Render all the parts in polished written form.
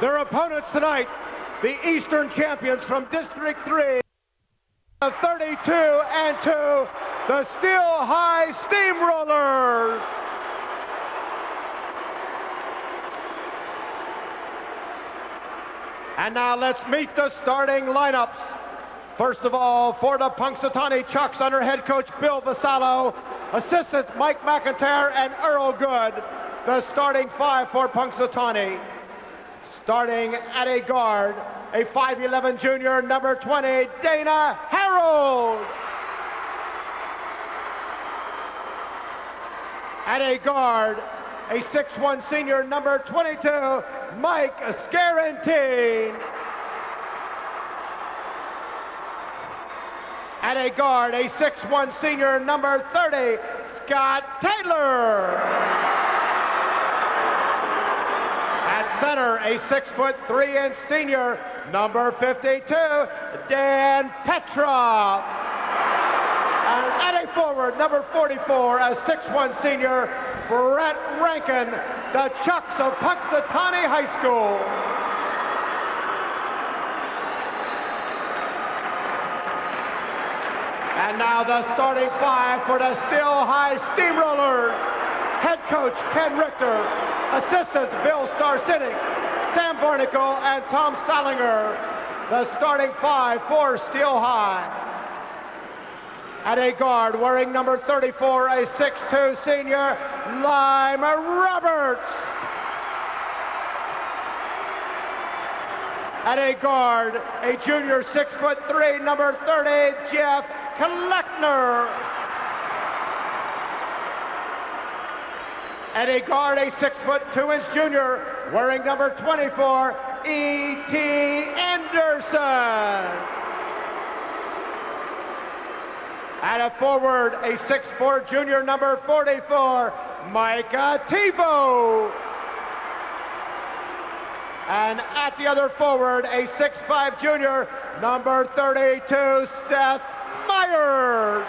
Their opponents tonight, the Eastern champions from District 3, 32 and 2, the Steel High Steamrollers. And now let's meet the starting lineups. First of all, for the Punxsutawney Chucks under head coach Bill Vassallo, assistants Mike McIntyre and Earl Good, the starting five for Punxsutawney. Starting at a guard, a 5'11 junior, number 20, Dana Harold. At a guard, a 6'1 senior, number 22, Mike Scarantine. At a guard, a 6'1 senior, number 30, Scott Taylor. At center, a 6'3" senior, number 52, Dan Petrov. And at a forward, number 44, a 6'1 senior, Brett Rankin, the Chucks of Punxsutawney High School. And now the starting five for the Steel High Steamrollers. Head coach Ken Richter, assistants Bill Starcinic, Sam Barnacle, and Tom Salinger. The starting five for Steel High. At a guard, wearing number 34, a 6'2 senior, Lima Roberts. At a guard, a junior 6'3", number 30, Jeff Kleckner. At a guard, a 6'2" junior, wearing number 24, E.T. Anderson. At a forward, a 6'4" junior, number 44, Micah Tebow. And at the other forward, a 6'5" junior, number 32, Seth Myers.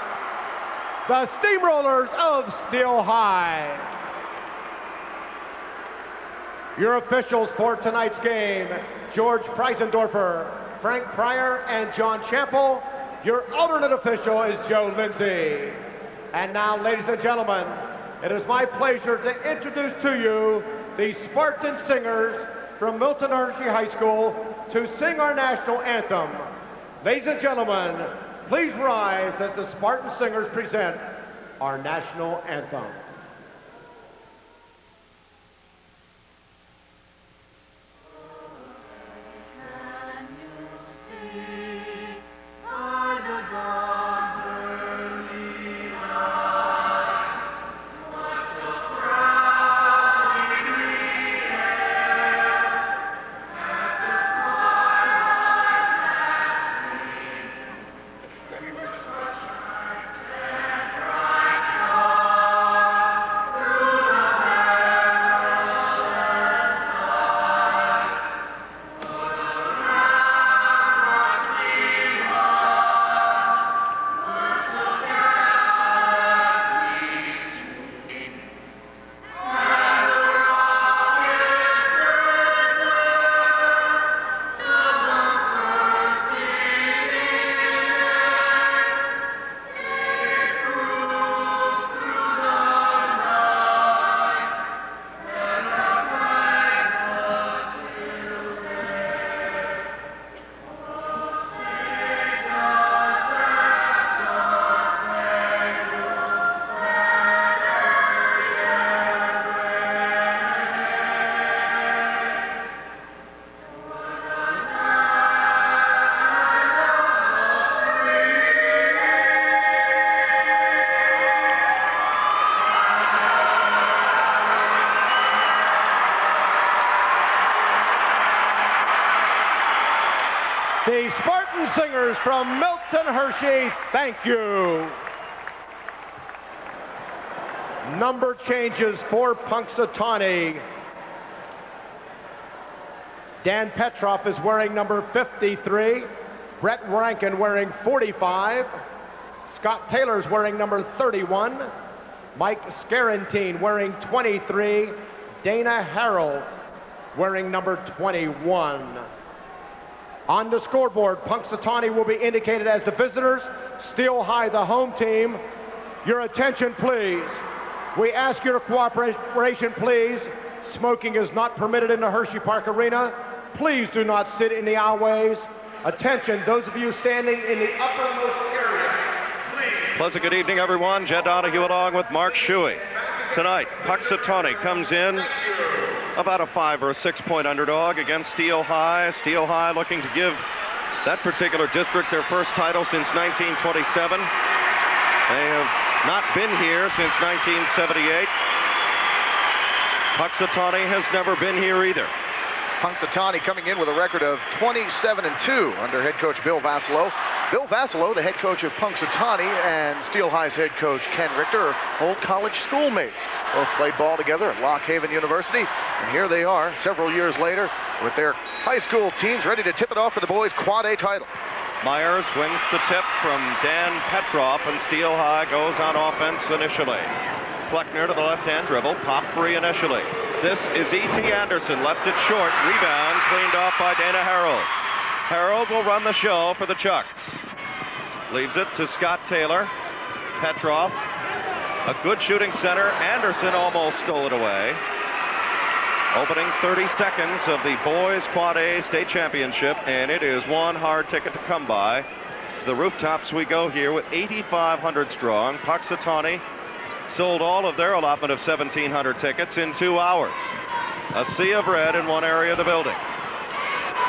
The Steamrollers of Steel High. Your officials for tonight's game, George Preisendorfer, Frank Pryor, and John Chample. Your alternate official is Joe Lindsay. And now, ladies and gentlemen, it is my pleasure to introduce to you the Spartan Singers from Milton Hershey High School to sing our national anthem. Ladies and gentlemen, please rise as the Spartan Singers present our national anthem. The Spartan Singers from Milton Hershey, thank you. Number changes for Punxsutawney. Dan Petrov is wearing number 53. Brett Rankin wearing 45. Scott Taylor's wearing number 31. Mike Scarantine wearing 23. Dana Harold wearing number 21. On the scoreboard, Punxsutawney will be indicated as the visitors, Steel High the home team. Your attention, please. We ask your cooperation, please. Smoking is not permitted in the Hershey Park Arena. Please do not sit in the aisleways. Attention, those of you standing in the uppermost area, please. Pleasant good evening, everyone. Jed Donahue along with Mark Shuey. Tonight, Punxsutawney comes in about a 5 or 6 point underdog against Steel High. Steel High looking to give that particular district their first title since 1927. They have not been here since 1978. Punxsutawney has never been here either. Punxsutawney coming in with a record of 27-2 under head coach Bill Vassallo. Bill Vassallo, the head coach of Punxsutawney, and Steel High's head coach Ken Richter are old college schoolmates. Both played ball together at Lock Haven University, and here they are several years later with their high school teams ready to tip it off for the boys' Quad A title. Myers wins the tip from Dan Petroff, and Steel High goes on offense initially. Kleckner to the left-hand dribble, pop free initially. This is E.T. Anderson, left it short, rebound cleaned off by Dana Harold. Harold will run the show for the Chucks. Leaves it to Scott Taylor. Petroff, a good shooting center. Anderson almost stole it away. Opening 30 seconds of the boys Quad A state championship, and it is one hard ticket to come by. To the rooftops we go here with 8,500 strong. Punxsutawney sold all of their allotment of 1,700 tickets in 2 hours. A sea of red in one area of the building.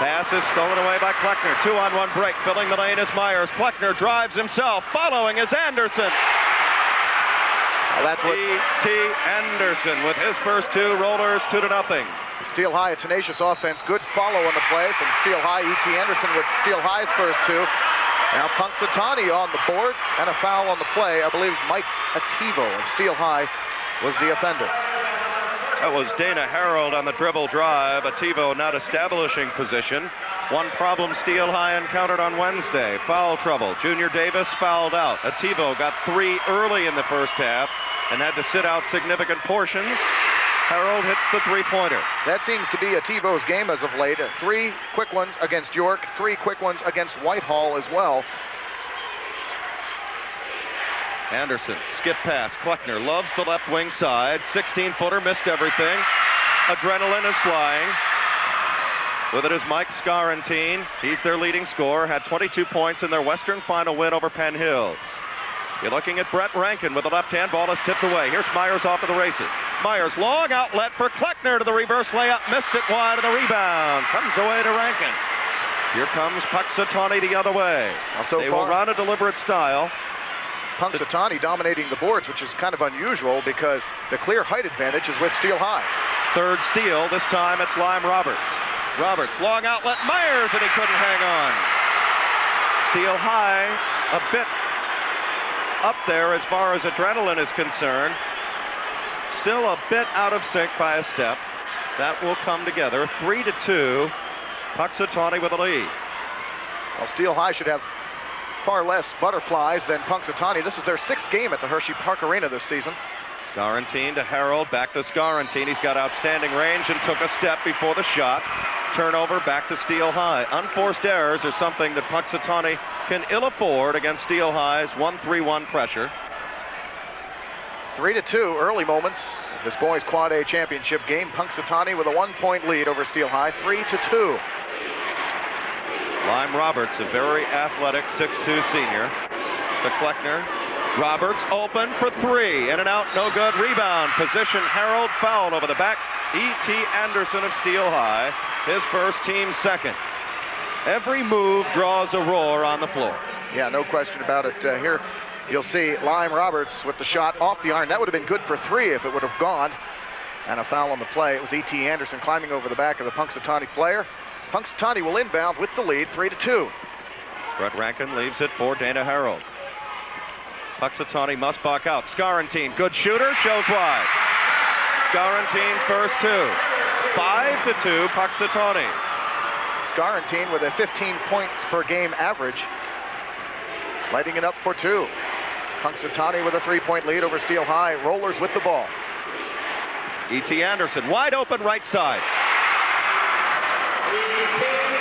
Pass is stolen away by Kleckner. 2-on-1 break. Filling the lane is Myers. Kleckner drives himself. Following is Anderson. Well, that's what E.T. Anderson with his first two rollers, 2-0. Steel High, a tenacious offense. Good follow on the play from Steel High. E.T. Anderson with Steel High's first two. Now Punxsutawney on the board and a foul on the play. I believe Mike Ativo of Steel High was the offender. That was Dana Harold on the dribble drive. Ativo not establishing position. One problem Steel High encountered on Wednesday, foul trouble. Junior Davis fouled out. Ativo got 3 early in the first half and had to sit out significant portions. Harold hits the three-pointer. That seems to be Ativo's game as of late. 3 quick ones against York, 3 quick ones against Whitehall as well. Anderson, skip pass. Kleckner loves the left wing side. 16-footer, missed everything. Adrenaline is flying. With it is Mike Scarantine. He's their leading scorer, had 22 points in their Western Final win over Penn Hills. You're looking at Brett Rankin with the left-hand. Ball is tipped away. Here's Myers off to the races. Myers, long outlet for Kleckner to the reverse layup. Missed it wide of the rebound. Comes away to Rankin. Here comes Punxsutawney the other way. They will run a deliberate style. Punxsutawney dominating the boards, which is kind of unusual because the clear height advantage is with Steel High. Third steal. This time it's Lime Roberts. Roberts, long outlet. Myers, and he couldn't hang on. Steel High a bit up there as far as adrenaline is concerned. Still a bit out of sync by a step. That will come together. 3-2. Punxsutawney with a lead. Well, Steel High should have far less butterflies than Punxsutawney. This is their 6th game at the Hershey Park Arena this season. Scarantine to Harold, back to Scarantine. He's got outstanding range and took a step before the shot. Turnover, back to Steel High. Unforced errors are something that Punxsutawney can ill afford against Steel High's 1-3-1 pressure. 3-2, early moments of this boys Quad A championship game. Punxsutawney with a 1-point lead over Steel High, 3-2. Lime Roberts, a very athletic 6'2 senior. To Kleckner. Roberts open for 3. In and out, no good. Rebound. Position Harold, fouled over the back. E.T. Anderson of Steel High, his first, team second. Every move draws a roar on the floor. Yeah, no question about it. Here you'll see Lime Roberts with the shot off the iron. That would have been good for 3 if it would have gone. And a foul on the play. It was E.T. Anderson climbing over the back of the Punxsutawney player. Punxsutawney will inbound with the lead, 3-2. Brett Rankin leaves it for Dana Harold. Punxsutawney must buck out. Scarantine, good shooter, shows wide. Scarantine's first 2. 5-2, Punxsutawney. Scarantine with a 15 points per game average, lighting it up for 2. Punxsutawney with a 3-point lead over Steel High. Rollers with the ball. E.T. Anderson, wide open right side.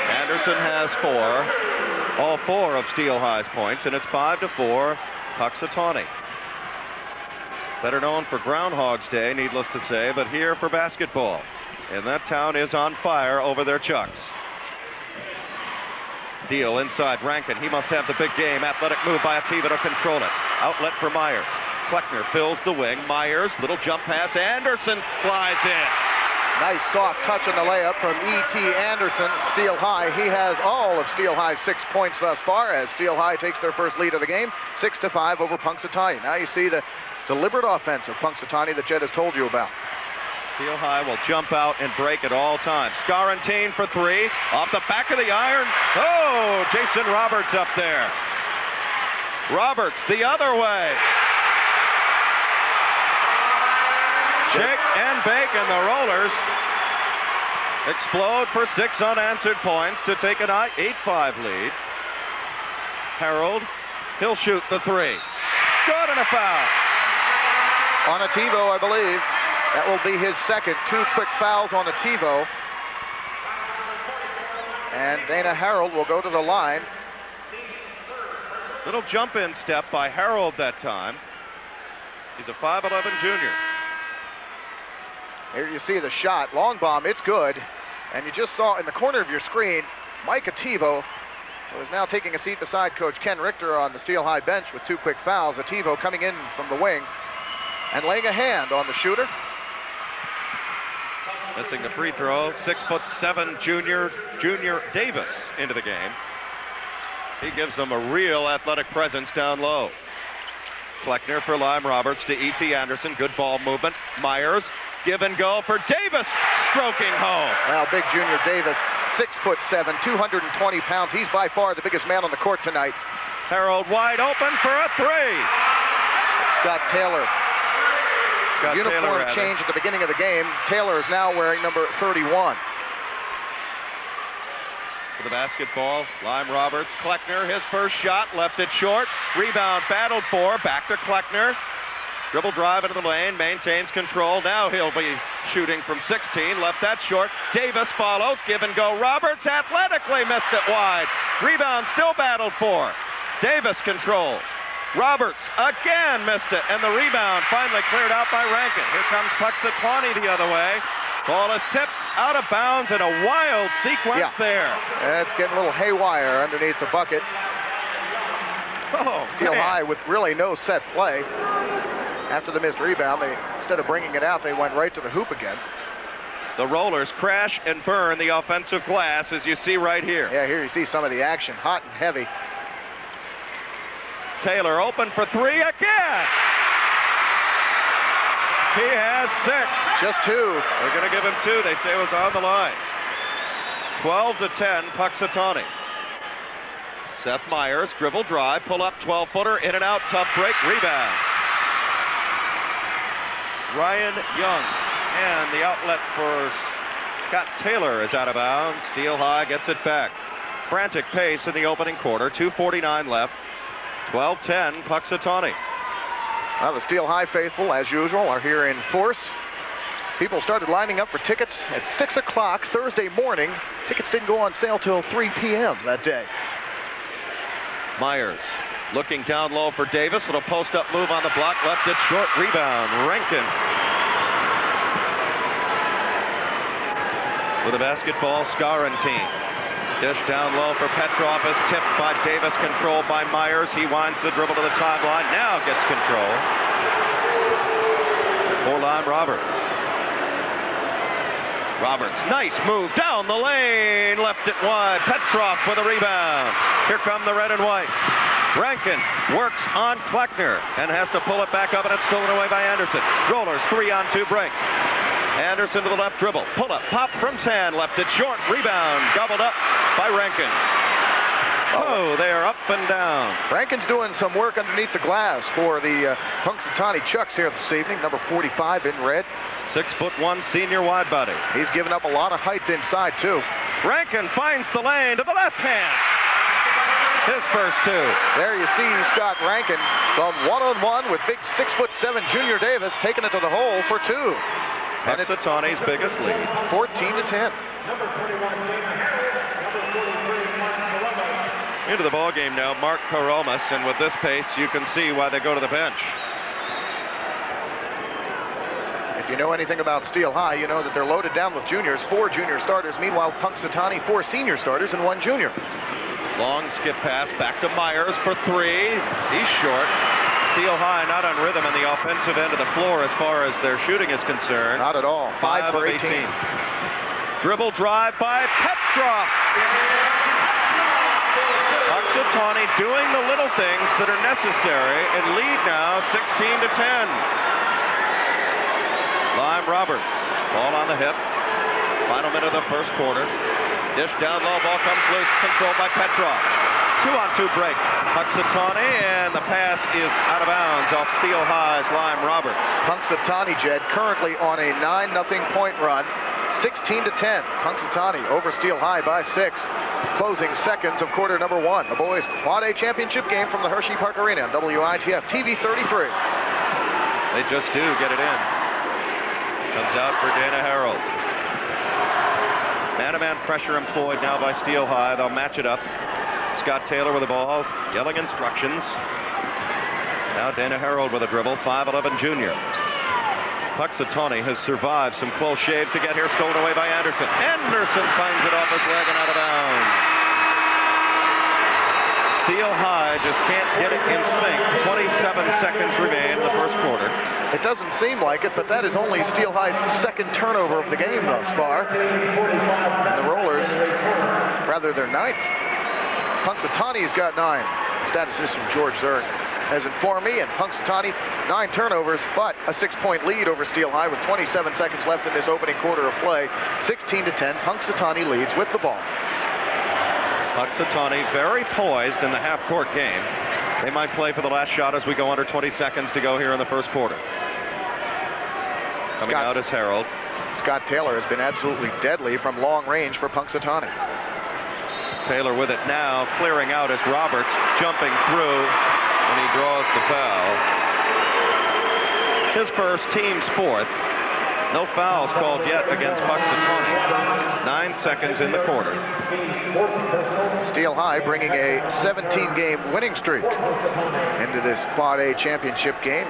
Anderson has 4, all 4 of Steel High's points, and it's 5-4 Punxsutawney. Better known for Groundhog's Day, needless to say, but here for basketball. And that town is on fire over their Chucks. Deal inside Rankin. He must have the big game. Athletic move by Ativo to control it. Outlet for Myers. Kleckner fills the wing. Myers, little jump pass. Anderson flies in. Nice soft touch on the layup from E.T. Anderson. Steel High, he has all of Steel High's 6 points thus far as Steel High takes their first lead of the game, 6-5 over Punxsutawney. Now you see the deliberate offense of Punxsutawney that Jed has told you about. Steel High will jump out and break at all times. Scarantine for 3, off the back of the iron. Oh, Jason Roberts up there. Roberts the other way. Shake and bake, and the Rollers explode for 6 unanswered points to take an 8-5 lead. Harold, he'll shoot the 3. Good, and a foul. On Ativo, I believe. That will be his second. 2 quick fouls on Ativo. And Dana Harold will go to the line. Little jump-in step by Harold that time. He's a 5'11 junior. Here you see the shot. Long bomb, it's good. And you just saw in the corner of your screen, Mike Ativo, who is now taking a seat beside Coach Ken Richter on the Steel High bench with 2 quick fouls. Ativo coming in from the wing and laying a hand on the shooter. Missing the free throw, 6'7" junior Davis into the game. He gives them a real athletic presence down low. Kleckner for Lime Roberts to E.T. Anderson. Good ball movement. Myers, give and go for Davis, stroking home. Well, big junior Davis, 6'7", 220 pounds. He's by far the biggest man on the court tonight. Harold wide open for a 3. Scott Taylor. Uniform change at the beginning of the game. Taylor is now wearing number 31. For the basketball, Lime Roberts, Kleckner, his first shot, left it short. Rebound battled for, back to Kleckner. Dribble drive into the lane, maintains control. Now he'll be shooting from 16, left that short. Davis follows, give and go. Roberts athletically missed it wide. Rebound still battled for. Davis controls. Roberts again missed it, and the rebound finally cleared out by Rankin. Here comes Punxsutawney the other way. Ball is tipped out of bounds in a wild sequence there. It's getting a little haywire underneath the bucket. Oh, Steel High with really no set play. After the missed rebound, instead of bringing it out, they went right to the hoop again. The Rollers crash and burn the offensive glass, as you see right here. Yeah, here you see some of the action, hot and heavy. Taylor open for 3 again. He has 6. Just 2. They're going to give him 2. They say it was on the line. 12-10, Punxsutawney. Seth Myers, dribble drive, pull up 12-footer, in and out, tough break, rebound. Ryan Young, and the outlet for Scott Taylor is out of bounds. Steel High gets it back. Frantic pace in the opening quarter, 2:49 left. 12-10, Punxsutawney. Well, the Steel High faithful, as usual, are here in force. People started lining up for tickets at 6 o'clock Thursday morning. Tickets didn't go on sale till 3 p.m. that day. Myers looking down low for Davis. Little post-up move on the block. Left it short. Rebound. Rankin. With a basketball, Scarantine. Dish down low for Petrov is tipped by Davis, controlled by Myers. He winds the dribble to the timeline, now gets control. For Lime Roberts. Roberts, nice move down the lane, left it wide. Petrov with a rebound. Here come the red and white. Rankin works on Kleckner and has to pull it back up, and it's stolen away by Anderson. Rollers 3-on-2 break. Anderson to the left dribble. Pull up, pop from 10, left it short. Rebound, gobbled up by Rankin. Oh, they are up and down. Rankin's doing some work underneath the glass for the Punxsutawney Chucks here this evening. Number 45 in red. 6'1" senior wide body. He's given up a lot of height inside, too. Rankin finds the lane to the left hand. His first 2. There you see Scott Rankin from one-on-one with big 6'7" junior Davis, taking it to the hole for 2. Punxsutawney's biggest lead. 14-10. Into the ball game now, Mark Karomas, and with this pace, you can see why they go to the bench. If you know anything about Steel High, you know that they're loaded down with juniors, 4 junior starters. Meanwhile, Punxsutawney, 4 senior starters and 1 junior. Long skip pass back to Myers for 3. He's short. Steel High not on rhythm in the offensive end of the floor as far as their shooting is concerned. Not at all. 5 for 18. Dribble drive by Petrov. Punxsutawney doing the little things that are necessary and lead now 16-10. Lime Roberts, ball on the hip. Final minute of the first quarter. Dish down low, ball comes loose, controlled by Petrov. 2-on-2 break. Punxsutawney, and the pass is out of bounds off Steel High's Lime Roberts. Punxsutawney, Jed, currently on a 9-0 point run. 16-10. Punxsutawney over Steel High by 6. Closing seconds of quarter number 1. The boys' Quad A championship game from the Hershey Park Arena on WITF TV 33. They just do get it in. Comes out for Dana Harold. Man-to-man pressure employed now by Steel High. They'll match it up. Scott Taylor with the ball, yelling instructions. Now Dana Harold with a dribble, 5'11" junior. Punxsutawney has survived some close shaves to get here, stolen away by Anderson. Anderson finds it off his leg and out of bounds. Steel High just can't get it in sync. 27 seconds remain in the first quarter. It doesn't seem like it, but that is only Steel High's 2nd turnover of the game thus far. And the Rollers, rather their 9th. Punxsutawney's got 9. Statistician George Zerk has informed me, and Punxsutawney 9 turnovers, but a 6-point lead over Steel High with 27 seconds left in this opening quarter of play. 16-10, Punxsutawney leads with the ball. Punxsutawney very poised in the half-court game. They might play for the last shot as we go under 20 seconds to go here in the first quarter. Coming out is Harold. Scott Taylor has been absolutely deadly from long range for Punxsutawney. Taylor with it now, clearing out as Roberts jumping through, and he draws the foul. His first, team's 4th. No fouls called yet against Punxsutawney. 9 seconds in the quarter. Steel High bringing a 17-game winning streak into this Quad A championship game.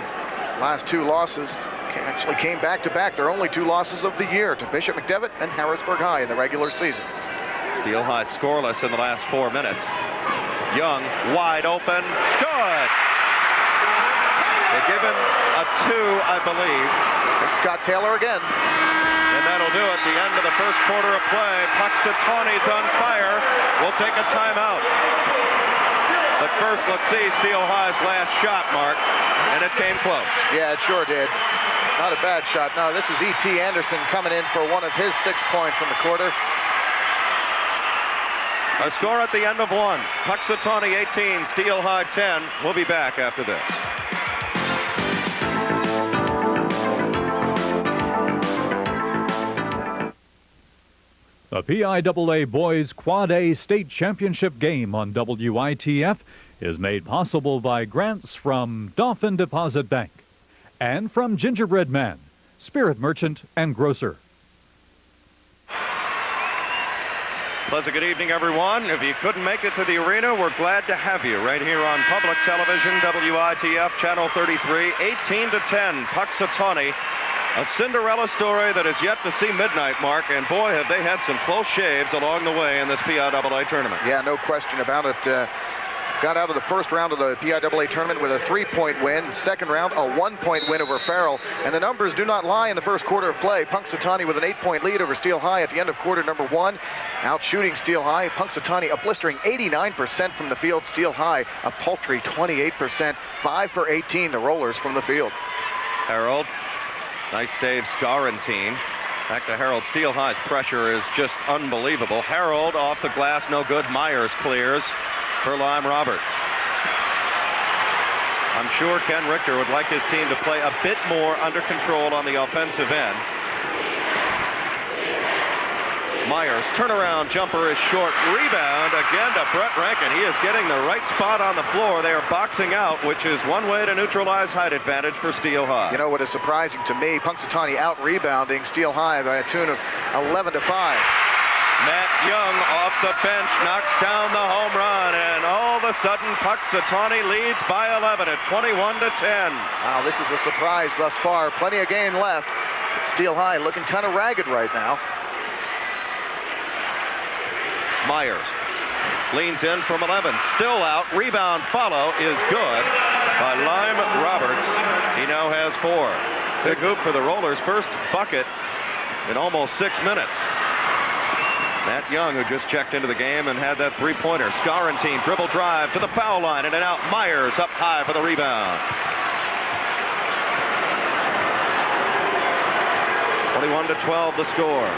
Last 2 losses actually came back-to-back. Their only 2 losses of the year to Bishop McDevitt and Harrisburg High in the regular season. Steel High scoreless in the last 4 minutes. Young, wide open, good! They give him a 2, I believe. There's Scott Taylor again. And that'll do it. The end of the first quarter of play. Punxsutawney's on fire. We'll take a timeout. But first, let's see Steel High's last shot, Mark. And it came close. Yeah, it sure did. Not a bad shot. No, this is E.T. Anderson coming in for one of his 6 points in the quarter. Our score at the end of 1. Punxsutawney 18, Steel High 10. We'll be back after this. The PIAA Boys Quad A State Championship game on WITF is made possible by grants from Dauphin Deposit Bank and from Gingerbread Man, spirit merchant and grocer. Pleasant good evening, everyone. If you couldn't make it to the arena, we're glad to have you right here on public television, WITF Channel 33, 18-10, Punxsutawney. A Cinderella story that is yet to see midnight, Mark, and boy, have they had some close shaves along the way in this PIAA tournament. Yeah, no question about it. Got out of the first round of the PIAA tournament with a 3-point win. Second round, a 1-point win over Farrell. And the numbers do not lie in the first quarter of play. Punxsutawney with an 8-point lead over Steel High at the end of quarter number 1. Out shooting Steel High. Punxsutawney a blistering 89% from the field. Steel High a paltry 28%. 5 for 18, the Rollers from the field. Harold, nice save, Scarantine. Back to Harold. Steel High's pressure is just unbelievable. Harold off the glass, no good. Myers clears for Lime Roberts. I'm sure Ken Richter would like his team to play a bit more under control on the offensive end. Myers, turnaround jumper is short. Rebound again to Brett Rankin. He is getting the right spot on the floor. They are boxing out, which is one way to neutralize height advantage for Steel High. You know what is surprising to me? Punxsutawney out-rebounding Steel High by a tune of 11-5. Matt Young off the bench knocks down the home run, and all of a sudden Punxsutawney leads by 11 at 21-10. Wow, this is a surprise thus far. Plenty of game left. Steel High looking kind of ragged right now. Myers leans in from 11, still out. Rebound follow is good by Lime Roberts. He now has 4. Big hoop for the Rollers. First bucket in almost 6 minutes. Matt Young, who just checked into the game and had that three-pointer. Scarantine dribble drive to the foul line and out. Myers up high for the rebound. 21-12 the score.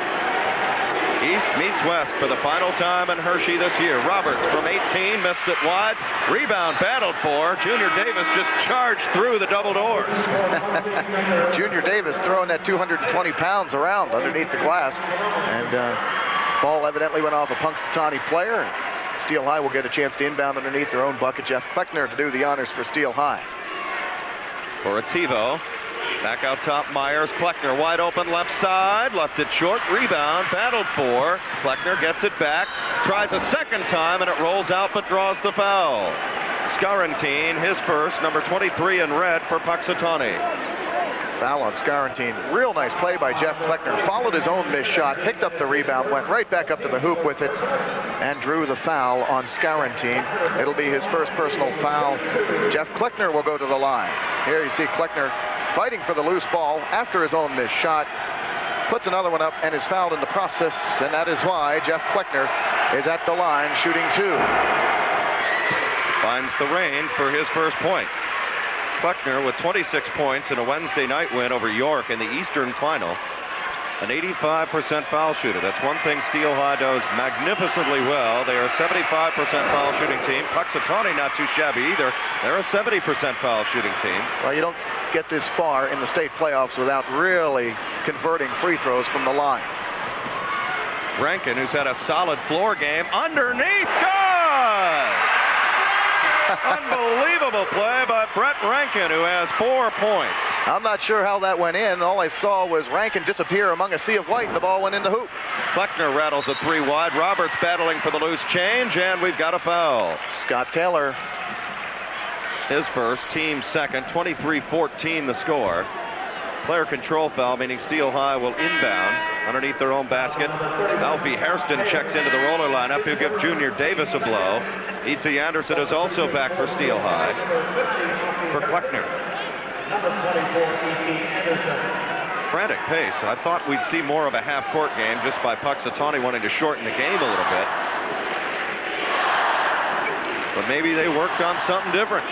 East meets West for the final time in Hershey this year. Roberts from 18 missed it wide. Rebound battled for. Junior Davis just charged through the double doors. Junior Davis throwing that 220 pounds around underneath the glass. And ball evidently went off a Punxsutawney player. Steel High will get a chance to inbound underneath their own bucket. Jeff Kleckner to do the honors for Steel High. For Ativo. Back out top, Myers. Kleckner wide open left side. Left it short. Rebound. Battled for. Kleckner gets it back. Tries a second time, and it rolls out, but draws the foul. Scarantine, his first. Number 23 in red for Punxsutawney. Foul on Scarantine. Real nice play by Jeff Kleckner. Followed his own missed shot. Picked up the rebound. Went right back up to the hoop with it. And drew the foul on Scarantine. It'll be his first personal foul. Jeff Kleckner will go to the line. Here you see Kleckner fighting for the loose ball after his own missed shot. Puts another one up and is fouled in the process, and that is why Jeff Kleckner is at the line shooting 2. Finds the range for his first point. Kleckner with 26 points in a Wednesday night win over York in the Eastern Final. An 85% foul shooter. That's one thing Steel High does magnificently well. They are a 75% foul shooting team. Punxsutawney not too shabby either. They're a 70% foul shooting team. Well, you don't get this far in the state playoffs without really converting free throws from the line. Rankin, who's had a solid floor game, underneath, good! Unbelievable play by Brett Rankin, who has 4 points. I'm not sure how that went in. All I saw was Rankin disappear among a sea of white, and the ball went in the hoop. Kleckner rattles a 3 wide. Roberts battling for the loose change, and we've got a foul. Scott Taylor. His first, team second, 23-14 the score. Player control foul, meaning Steel High will inbound underneath their own basket. Alfie Hairston checks into the Roller lineup. He'll give Junior Davis a blow. E.T. Anderson is also back for Steel High. For Kleckner. Frantic pace. I thought we'd see more of a half-court game just by Punxsutawney wanting to shorten the game a little bit. But maybe they worked on something different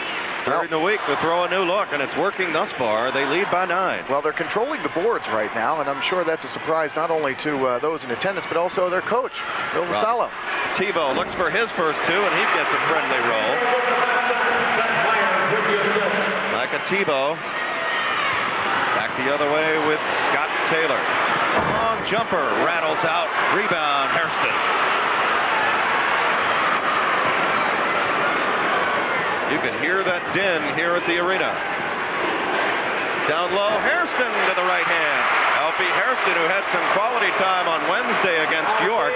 during the week to throw a new look, and it's working thus far. They lead by 9. Well, they're controlling the boards right now, and I'm sure that's a surprise not only to those in attendance, but also their coach, Bill Vassallo. Tebow looks for his first 2, and he gets a friendly roll. Like a Tebow. Back the other way with Scott Taylor. Long jumper rattles out. Rebound, Hairston. You can hear that din here at the arena. Down low, Hairston to the right hand. Alfie Hairston, who had some quality time on Wednesday against York,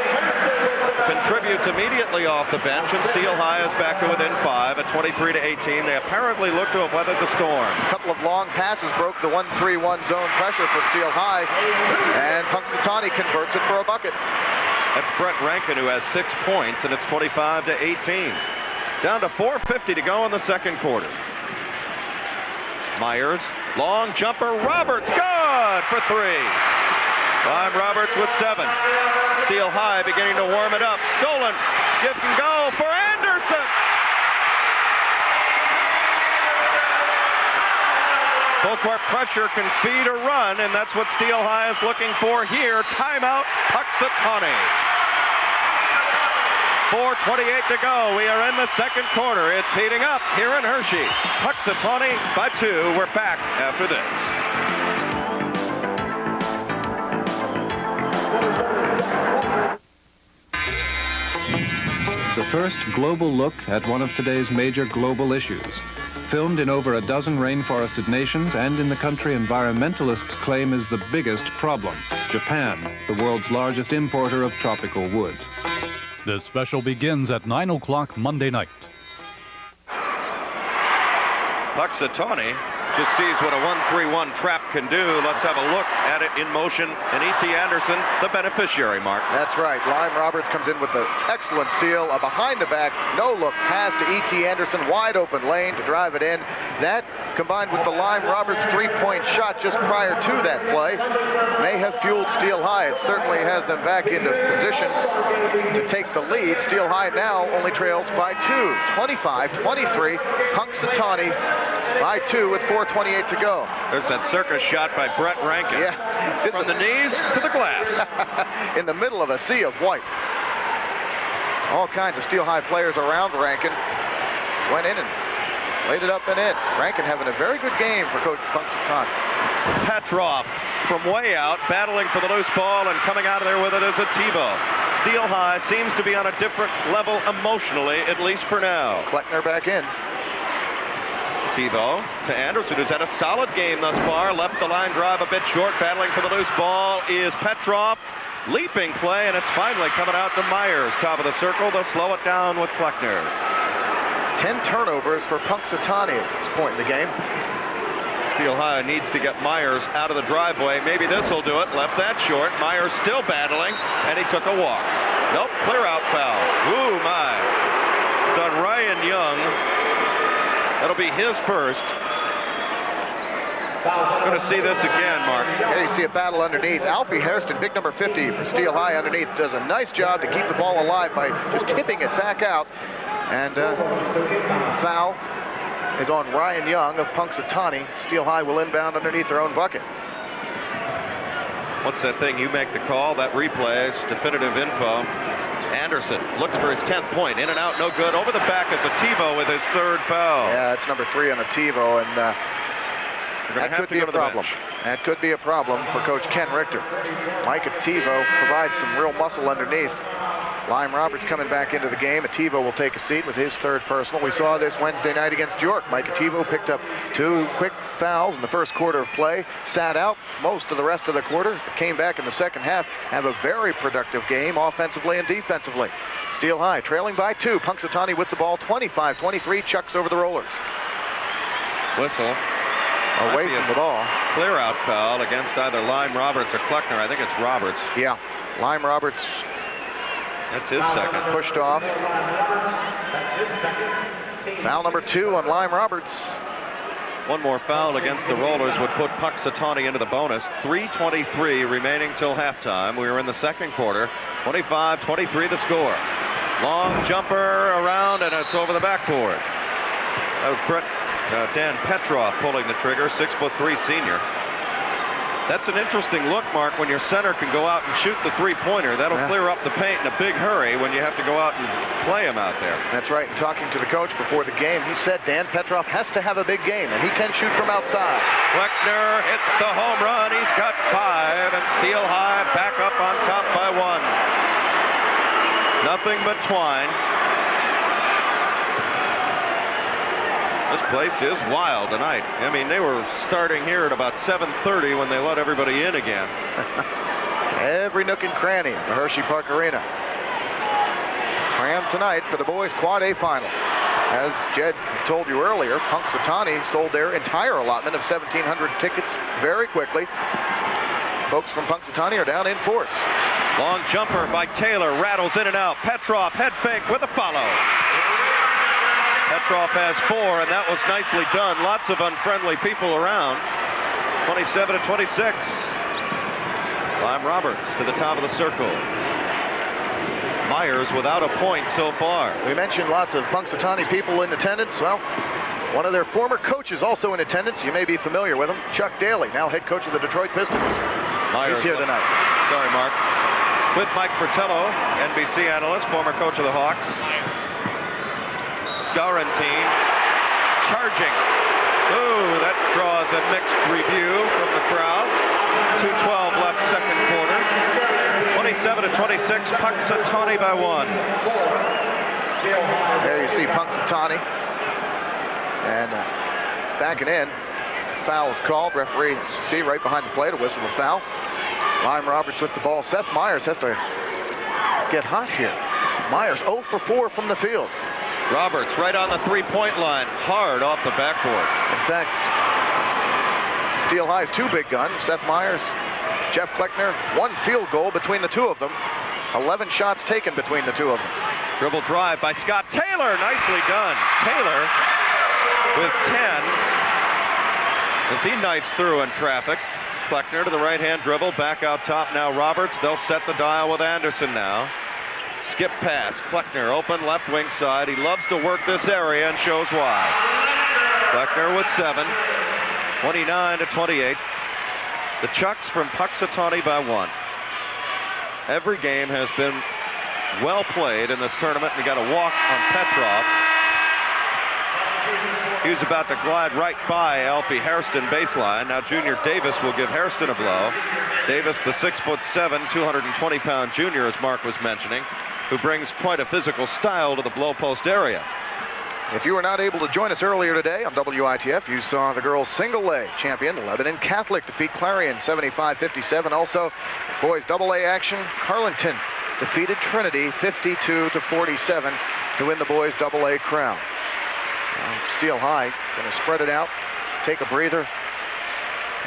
contributes immediately off the bench, and Steel High is back to within 5 at 23-18. They apparently look to have weathered the storm. A couple of long passes broke the 1-3-1 zone pressure for Steel High, and Punxsutawney converts it for a bucket. That's Brett Rankin, who has 6 points, and it's 25-18. Down to 4:50 to go in the second quarter. Myers, long jumper, Roberts, good for 3. Lime Roberts with 7. Steel High beginning to warm it up. Stolen, give and go for Anderson. Full court pressure can feed a run, and that's what Steel High is looking for here. Timeout, Punxsutawney. 4:28 to go. We are in the second quarter. It's heating up here in Hershey. Punxsutawney by 2. We're back after this. first global look at one of today's major global issues. Filmed in over a dozen rainforested nations and in the country environmentalists claim is the biggest problem, Japan, the world's largest importer of tropical wood. This special begins at 9 o'clock Monday night. Punxsutawney just sees what a 1-3-1 trap can do. Let's have a look at it in motion. And E.T. Anderson, the beneficiary, Mark. That's right. Lime Roberts comes in with an excellent steal. A behind-the-back, no-look pass to E.T. Anderson. Wide open lane to drive it in. That, combined with the Lime Roberts three-point shot just prior to that play, may have fueled Steel High. It certainly has them back into position to take the lead. Steel High now only trails by 2. 25-23. Punxsutawney by 2 with 4:28 to go. There's that circus shot by Brett Rankin. Yeah. From the knees to the glass. In the middle of a sea of white. All kinds of Steel High players around Rankin. Went in and laid it up and in. Rankin having a very good game for Coach Punxsutawney. Petrov from way out, battling for the loose ball, and coming out of there with it is a TiVo. Steel High seems to be on a different level emotionally, at least for now. Kleckner back in. TiVo to Anderson, who's had a solid game thus far. Left the line drive a bit short. Battling for the loose ball is Petrov. Leaping play, and it's finally coming out to Myers. Top of the circle. They'll slow it down with Kleckner. 10 turnovers for Punxsutawney at this point in the game. Steel High needs to get Myers out of the driveway. Maybe this will do it. Left that short. Myers still battling, and he took a walk. Nope, clear out foul. Ooh, my. It's on Ryan Young. That'll be his first. Going to see this again, Mark. Yeah, you see a battle underneath. Alfie Hairston, big number 50 for Steel High underneath, does a nice job to keep the ball alive by just tipping it back out. And foul is on Ryan Young of Punxsutawney. Steel High will inbound underneath their own bucket. What's that thing? You make the call. That replay is definitive info. Anderson looks for his 10th point. In and out, no good. Over the back is a TiVo with his third foul. Yeah, it's number 3 on a TiVo, and that could be a problem. That could be a problem for Coach Ken Richter. Mike TiVo provides some real muscle underneath. Lime Roberts coming back into the game. TiVo will take a seat with his third personal. We saw this Wednesday night against York. Mike TiVo picked up 2 quick fouls in the first quarter of play, sat out most of the rest of the quarter, came back in the second half, have a very productive game offensively and defensively. Steel High trailing by 2. Punxsutawney with the ball, 25-23, chucks over the rollers. Whistle. Away from the ball. Clear out foul against either Lime Roberts or Kleckner. I think it's Roberts. Yeah, Lime Roberts. That's his second. Pushed off. Foul number 2 on Lime Roberts. One more foul against the Rollers would put Punxsutawney into the bonus. 3:23 remaining till halftime. We are in the second quarter. 25-23 the score. Long jumper around, and it's over the backboard. That was Dan Petrov pulling the trigger, 6'3" senior. That's an interesting look, Mark, when your center can go out and shoot the three-pointer. That'll clear up the paint in a big hurry when you have to go out and play him out there. That's right. And talking to the coach before the game, he said Dan Petrov has to have a big game, and he can shoot from outside. Kleckner hits the home run. He's got 5, and Steel High back up on top by 1. Nothing but twine. This place is wild tonight. I mean, they were starting here at about 7:30 when they let everybody in again. Every nook and cranny of the Hershey Park Arena. Crammed tonight for the boys' Quad A final. As Jed told you earlier, Punxsutawney sold their entire allotment of 1,700 tickets very quickly. Folks from Punxsutawney are down in force. Long jumper by Taylor, rattles in and out. Petrov head fake with a follow. Petrov has 4, and that was nicely done. Lots of unfriendly people around. 27-26. Lime Roberts to the top of the circle. Myers without a point so far. We mentioned lots of Punxsutawney people in attendance. Well, one of their former coaches also in attendance. You may be familiar with him. Chuck Daly, now head coach of the Detroit Pistons. Myers He's here tonight. Sorry, Mark. With Mike Fratello, NBC analyst, former coach of the Hawks. Scarantine charging. Ooh, that draws a mixed review from the crowd. 2:12 left second quarter. 27-26, Punxsutawney by 1. There you see Punxsutawney. And backing in. Foul is called. Referee, as you see, right behind the plate, a whistle of foul. Lime Roberts with the ball. Seth Myers has to get hot here. Myers 0 for 4 from the field. Roberts right on the three-point line, hard off the backboard. In fact, Steel High's two big guns, Seth Myers, Jeff Kleckner, one field goal between the two of them. 11 shots taken between the two of them. Dribble drive by Scott Taylor, nicely done. Taylor with 10 as he knifes through in traffic. Kleckner to the right-hand dribble, back out top now Roberts. They'll set the dial with Anderson now. Skip pass, Kleckner open left wing side. He loves to work this area and shows why. Kleckner with 7, 29-28. The Chucks from Punxsutawney by 1. Every game has been well played in this tournament. We got a walk on Petrov. He was about to glide right by Alfie Hairston baseline. Now Junior Davis will give Hairston a blow. Davis, the 6'7", 220-pound junior, as Mark was mentioning, who brings quite a physical style to the blow post area. If you were not able to join us earlier today on WITF, you saw the girls' single-A champion, Lebanon Catholic, defeat Clarion 75-57. Also, boys' double-A action, Carleton defeated Trinity 52-47 to win the boys' double-A crown. Steel High going to spread it out, take a breather,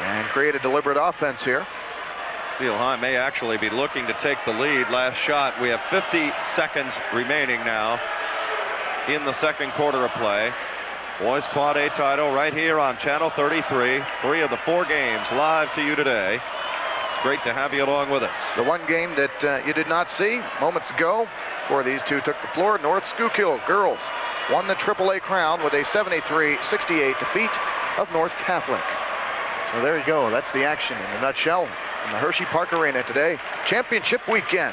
and create a deliberate offense here. Steel High may actually be looking to take the lead. Last shot. We have 50 seconds remaining now in the second quarter of play. Boys Quad A title right here on Channel 33. 3 of the 4 games live to you today. It's great to have you along with us. The one game that you did not see moments ago, before these two took the floor, North Schuylkill girls won the AAA crown with a 73-68 defeat of North Catholic. So there you go. That's the action in a nutshell in the Hershey Park Arena today. Championship weekend.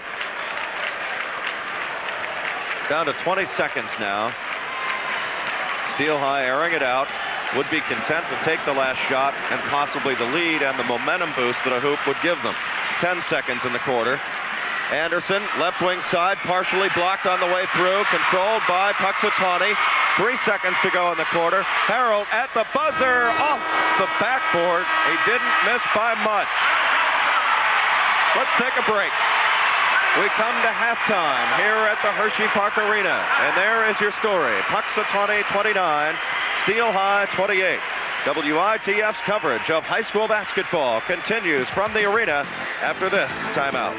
Down to 20 seconds now. Steel High airing it out. Would be content to take the last shot and possibly the lead and the momentum boost that a hoop would give them. 10 seconds in the quarter. Anderson, left wing side, partially blocked on the way through, controlled by Punxsutawney. 3 seconds to go in the quarter. Harold at the buzzer, off the backboard. He didn't miss by much. Let's take a break. We come to halftime here at the Hershey Park Arena. And there is your story. Punxsutawney 29, Steel High 28. WITF's coverage of high school basketball continues from the arena after this timeout.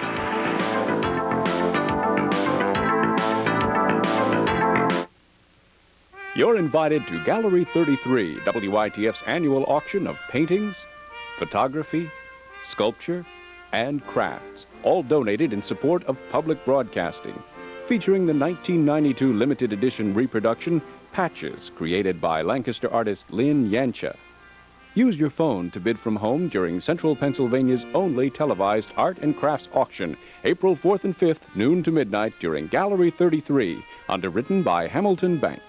You're invited to Gallery 33, WITF's annual auction of paintings, photography, sculpture, and crafts, all donated in support of public broadcasting, featuring the 1992 limited edition reproduction Patches, created by Lancaster artist Lynn Yancha. Use your phone to bid from home during Central Pennsylvania's only televised art and crafts auction, April 4th and 5th, noon to midnight, during Gallery 33, underwritten by Hamilton Bank.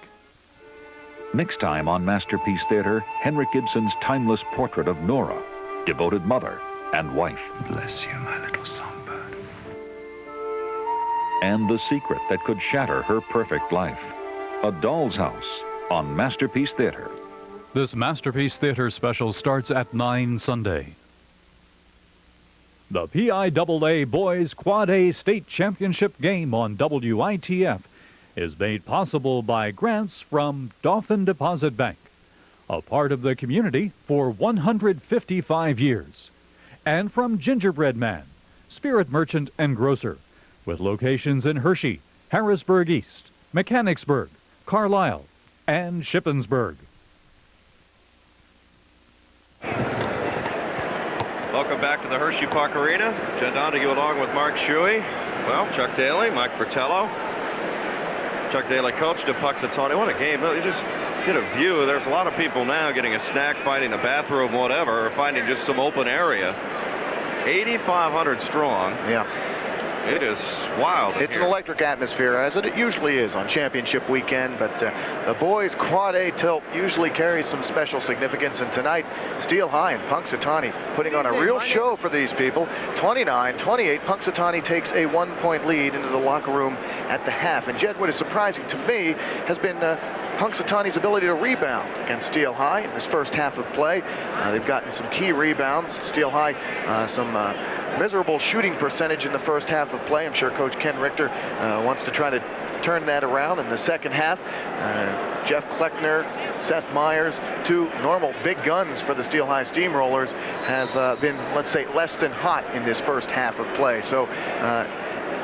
Next time on Masterpiece Theater, Henrik Ibsen's timeless portrait of Nora, devoted mother and wife. Bless you, my little songbird. And the secret that could shatter her perfect life. A Doll's House on Masterpiece Theater. This Masterpiece Theater special starts at 9 Sunday. The PIAA Boys Quad A State Championship game on WITF is made possible by grants from Dauphin Deposit Bank, a part of the community for 155 years, and from Gingerbread Man, spirit merchant and grocer, with locations in Hershey, Harrisburg East, Mechanicsburg, Carlisle, and Shippensburg. Welcome back to the Hershey Park Arena. Jen Donahue along with Mark Shuey. Well, Chuck Daly, Mike Fratello. Chuck Daly coached at Punxsutawney. What a game. You just get a view. There's a lot of people now getting a snack, finding a bathroom, whatever, or finding just some open area. 8,500 strong. Yeah. It is wild. It's an electric atmosphere, as it usually is on championship weekend, but the boys' Quad A tilt usually carries some special significance, and tonight, Steel High and Punxsutawney putting on a real show for these people. 29-28, Punxsutawney takes a 1-point lead into the locker room at the half. And Jed, what is surprising to me has been Punxsutawney's ability to rebound against Steel High in this first half of play. They've gotten some key rebounds. Steel High, some miserable shooting percentage in the first half of play. I'm sure Coach Ken Richter wants to try to turn that around in the second half. Jeff Kleckner, Seth Myers, two normal big guns for the Steel High Steamrollers, have been, let's say, less than hot in this first half of play. So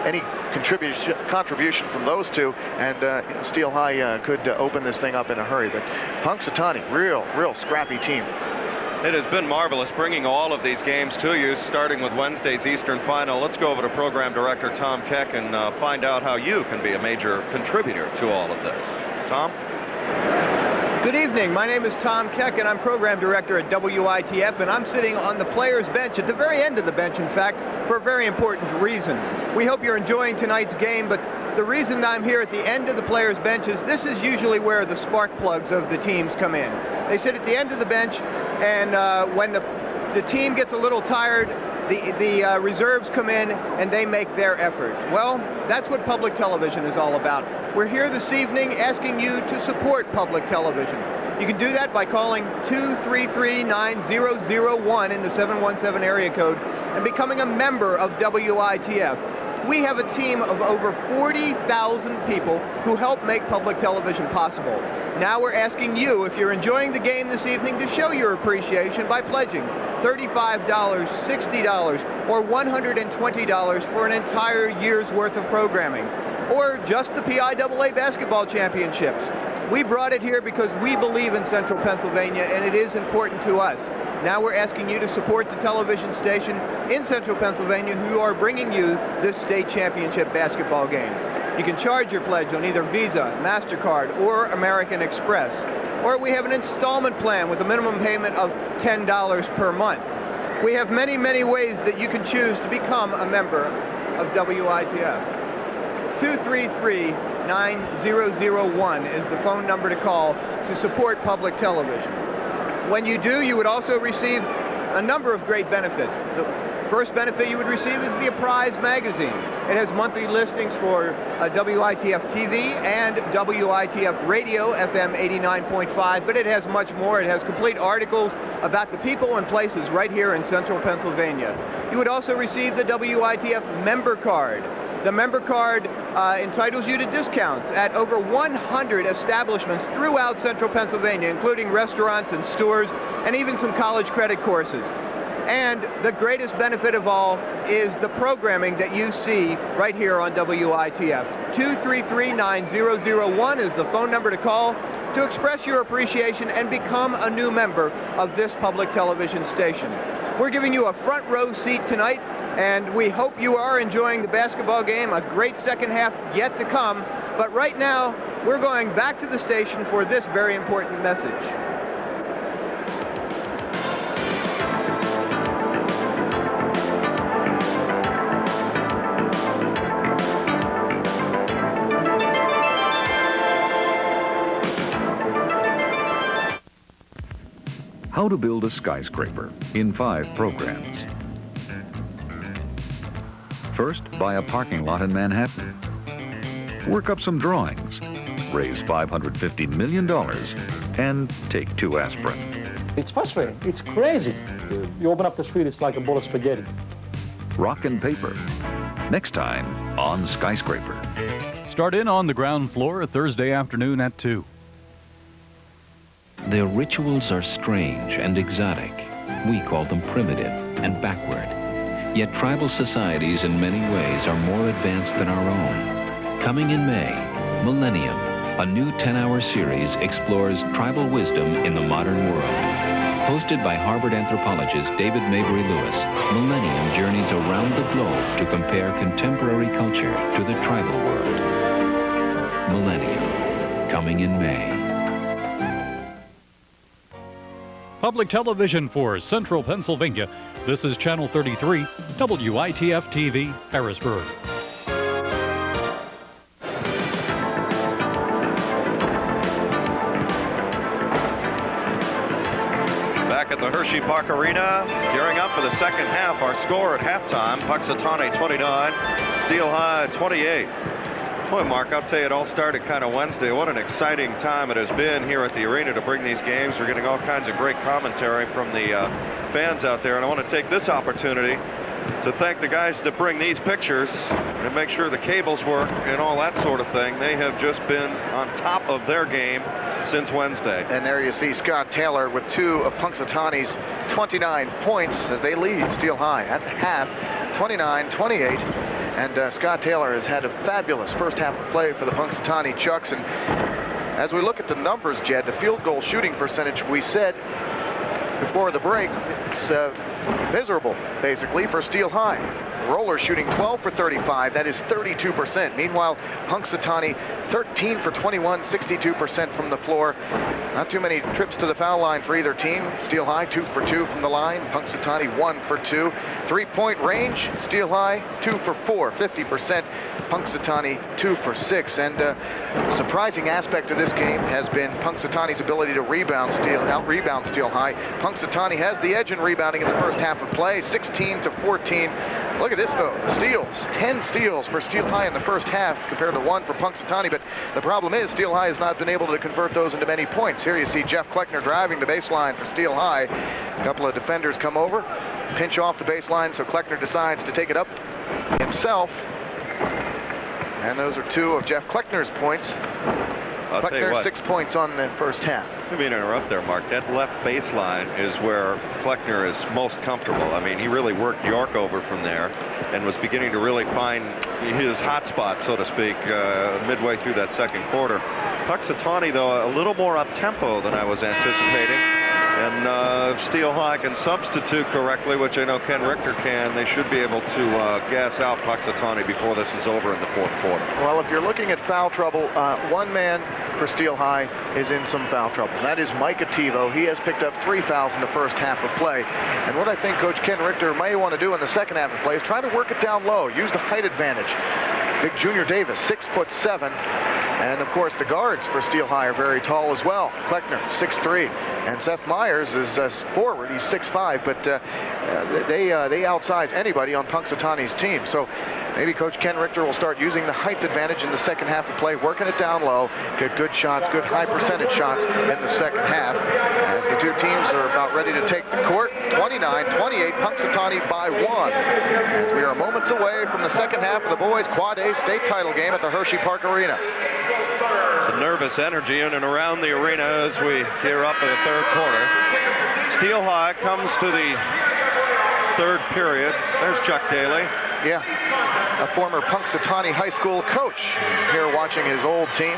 any contribution from those two, and Steel High could open this thing up in a hurry. But Punxsutawney, real scrappy team. It has been marvelous bringing all of these games to you, starting with Wednesday's Eastern Final. Let's go over to Program Director Tom Keck and find out how you can be a major contributor to all of this. Tom? Good evening. My name is Tom Keck, and I'm Program Director at WITF, and I'm sitting on the players' bench, at the very end of the bench, in fact, for a very important reason. We hope you're enjoying tonight's game, but the reason I'm here at the end of the players' bench is this is usually where the spark plugs of the teams come in. They sit at the end of the bench, and when the team gets a little tired, the reserves come in and they make their effort. Well, that's what public television is all about. We're here this evening asking you to support public television. You can do that by calling 233-9001 in the 717 area code and becoming a member of WITF. We have a team of over 40,000 people who help make public television possible. Now we're asking you, if you're enjoying the game this evening, to show your appreciation by pledging $35, $60, or $120 for an entire year's worth of programming, or just the PIAA basketball championships. We brought it here because we believe in Central Pennsylvania, and it is important to us. Now we're asking you to support the television station in Central Pennsylvania who are bringing you this state championship basketball game. You can charge your pledge on either Visa, MasterCard, or American Express. Or we have an installment plan with a minimum payment of $10 per month. We have many, many ways that you can choose to become a member of WITF. 233-9001 is the phone number to call to support public television. When you do, you would also receive a number of great benefits. The first benefit you would receive is the Apprise magazine. It has monthly listings for WITF TV and WITF Radio, FM 89.5, but it has much more. It has complete articles about the people and places right here in Central Pennsylvania. You would also receive the WITF member card. The member card entitles you to discounts at over 100 establishments throughout Central Pennsylvania, including restaurants and stores, and even some college credit courses. And the greatest benefit of all is the programming that you see right here on WITF. 233-9001 is the phone number to call to express your appreciation and become a new member of this public television station. We're giving you a front row seat tonight, and we hope you are enjoying the basketball game. A great second half yet to come. But right now, we're going back to the station for this very important message. How to build a skyscraper in 5 programs. First, buy a parking lot in Manhattan. Work up some drawings. Raise $550 million and take 2 aspirin. It's frustrating. It's crazy. You open up the street, it's like a bowl of spaghetti. Rock and paper. Next time on Skyscraper. Start in on the ground floor Thursday afternoon at 2. Their rituals are strange and exotic. We call them primitive and backward. Yet tribal societies in many ways are more advanced than our own. Coming in May, Millennium, a new 10-hour series explores tribal wisdom in the modern world. Hosted by Harvard anthropologist David Mabry Lewis, Millennium journeys around the globe to compare contemporary culture to the tribal world. Millennium, coming in May. Public television for Central Pennsylvania. This is Channel 33, WITF TV, Harrisburg. the Hershey Park Arena, gearing up for the second half. Our score at halftime, Punxsutawney 29, Steel High 28. Boy, Mark, I'll tell you, it all started kind of Wednesday. What an exciting time it has been here at the arena to bring these games. We're getting all kinds of great commentary from the fans out there, and I want to take this opportunity to thank the guys that bring these pictures and make sure the cables work and all that sort of thing. They have just been on top of their game since Wednesday. And there you see Scott Taylor with 2 of Punxsutawney's 29 points as they lead Steel High at the half, 29-28. And Scott Taylor has had a fabulous first half of play for the Punxsutawney Chucks. And as we look at the numbers, Jed, the field goal shooting percentage, we said before the break, it's miserable, basically, for Steel High. Rollers shooting 12 for 35. That is 32%. Meanwhile, Punxsutawney 13 for 21, 62% from the floor. Not too many trips to the foul line for either team. Steel High 2 for 2 from the line. Punxsutawney 1 for 2. 3-point range. Steel High 2 for 4, 50%. Punxsutawney 2 for 6. And the surprising aspect of this game has been Punxsutawney's ability to rebound out-rebound Steel High. Punxsutawney has the edge in rebounding in the first half of play, 16-14. Look at this, though. Steals. 10 steals for Steel High in the first half compared to 1 for Punxsutawney. But the problem is Steel High has not been able to convert those into many points. Here you see Jeff Kleckner driving the baseline for Steel High. A couple of defenders come over, pinch off the baseline, so Kleckner decides to take it up himself. And those are 2 of Jeff Kleckner's points. Kleckner 6 points on the first half. Let me interrupt there, Mark. That left baseline is where Kleckner is most comfortable. I mean, he really worked York over from there and was beginning to really find his hot spot, so to speak, midway through that second quarter. Punxsutawney, though, a little more up-tempo than I was anticipating. And if Steel High can substitute correctly, which I know Ken Richter can, they should be able to gas out Punxsutawney before this is over in the fourth quarter. Well, if you're looking at foul trouble, one man for Steel High is in some foul trouble. That is Mike Ativo. He has picked up 3 fouls in the first half of play. And what I think Coach Ken Richter may want to do in the second half of play is try to work it down low, use the height advantage. Big Junior Davis, 6'7". And, of course, the guards for Steel High are very tall as well. Kleckner, 6'3". And Seth Myers is forward. He's 6'5", but they outsize anybody on Punxsutawney's team. So maybe Coach Ken Richter will start using the height advantage in the second half of play, working it down low, get good shots, good high percentage shots in the second half. As the 2 teams are about ready to take the court, 29-28, Punxsutawney by 1. As we are moments away from the second half of the boys' Quad A state title game at the Hershey Park Arena. Some nervous energy in and around the arena as we gear up in the third quarter. Steel High comes to the third period. There's Chuck Daly. Yeah, a former Punxsutawney High School coach here watching his old team.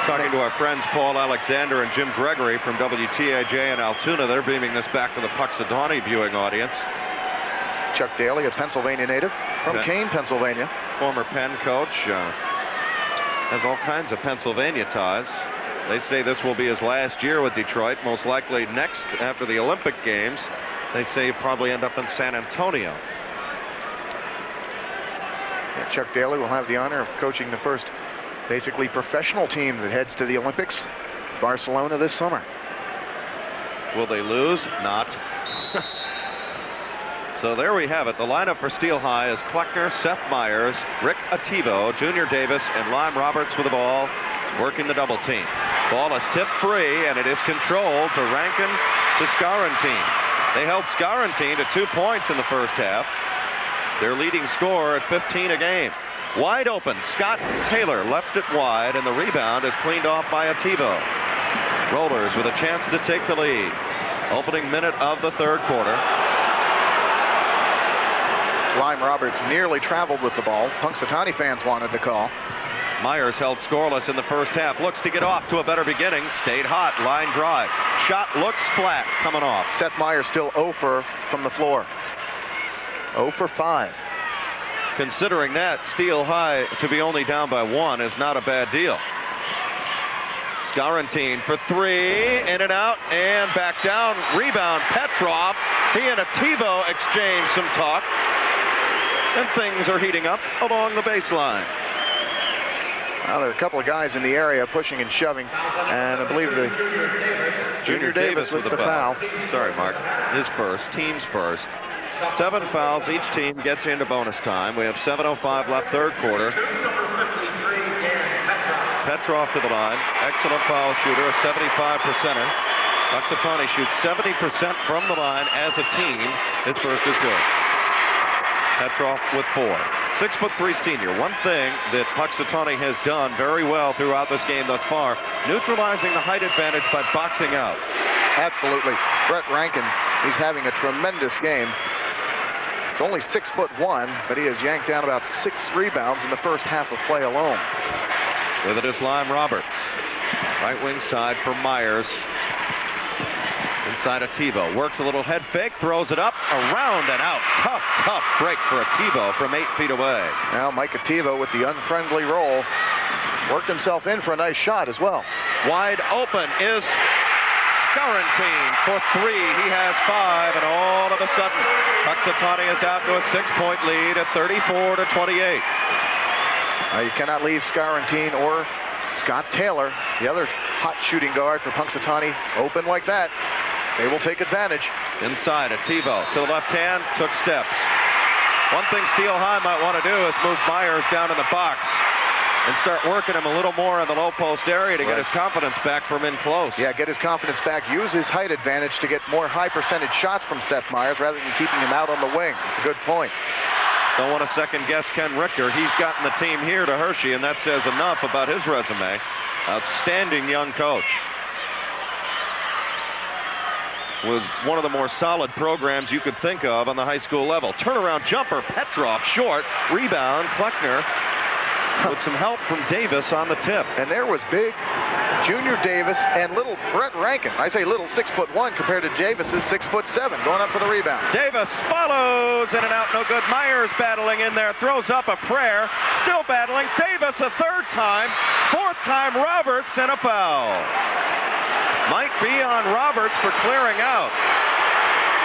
Talking to our friends Paul Alexander and Jim Gregory from WTAJ in Altoona. They're beaming this back to the Punxsutawney viewing audience. Chuck Daly, a Pennsylvania native from Kane, Pennsylvania. Former Penn coach. Has all kinds of Pennsylvania ties. They say this will be his last year with Detroit, most likely next after the Olympic Games. They say he'll probably end up in San Antonio. Yeah, Chuck Daly will have the honor of coaching the first basically professional team that heads to the Olympics, Barcelona, this summer. Will they lose? Not. So there we have it. The lineup for Steel High is Kleckner, Seth Myers, Rick Ativo, Junior Davis, and Lime Roberts with the ball, working the double team. Ball is tipped free, and it is controlled to Rankin to Scarantine. They held Scarantine to 2 points in the first half. Their leading scorer at 15 a game. Wide open, Scott Taylor left it wide, and the rebound is cleaned off by Ativo. Rollers with a chance to take the lead. Opening minute of the third quarter. Lime Roberts nearly traveled with the ball. Punxsutawney fans wanted the call. Myers held scoreless in the first half. Looks to get off to a better beginning. Stayed hot. Line drive. Shot looks flat. Coming off. Seth Myers still 0 for from the floor. 0 for 5. Considering that, Steel High to be only down by 1 is not a bad deal. Scarantine for 3. In and out. And back down. Rebound. Petrov. He and Ativo exchange some talk. And things are heating up along the baseline. Now there are a couple of guys in the area pushing and shoving, and I believe the Junior Davis with the foul. Sorry, Mark. His first, team's first. 7 fouls. Each team gets into bonus time. We have 7:05 left, third quarter. Petrov to the line. Excellent foul shooter, a 75%er. Punxsutawney shoots 70% from the line as a team. His first is good. Petrov with 4. 6'3" senior. One thing that Punxsutawney has done very well throughout this game thus far, neutralizing the height advantage by boxing out. Absolutely. Brett Rankin, he's having a tremendous game. He's only 6'1", but he has yanked down about 6 rebounds in the first half of play alone. With it is Lime Roberts. Right wing side for Myers. Inside of Tebow. Works a little head fake, throws it up, around and out. Tough, tough break for a Tebow from 8 feet away. Now Micah Tebow with the unfriendly roll. Worked himself in for a nice shot as well. Wide open is Scarantine for 3. He has 5, and all of a sudden, Punxsutawney is out to a 6-point lead at 34-28. You cannot leave Scarantine or Scott Taylor, the other hot shooting guard for Punxsutawney, open like that. They will take advantage. Inside of Tebow to the left hand, took steps. One thing Steel High might want to do is move Myers down in the box and start working him a little more in the low post area to get his confidence back from in close. Yeah, get his confidence back. Use his height advantage to get more high percentage shots from Seth Myers rather than keeping him out on the wing. It's a good point. Don't want to second guess Ken Richter. He's gotten the team here to Hershey, and that says enough about his resume. Outstanding young coach. With one of the more solid programs you could think of on the high school level. Turnaround jumper, Petrov short. Rebound, Kleckner with some help from Davis on the tip. And there was big Junior Davis and little Brett Rankin. I say little 6'1" compared to Davis's 6'7", going up for the rebound. Davis follows, in and out, no good. Myers battling in there, throws up a prayer, still battling. Davis a third time, fourth time Roberts, and a foul. Might be on Roberts for clearing out.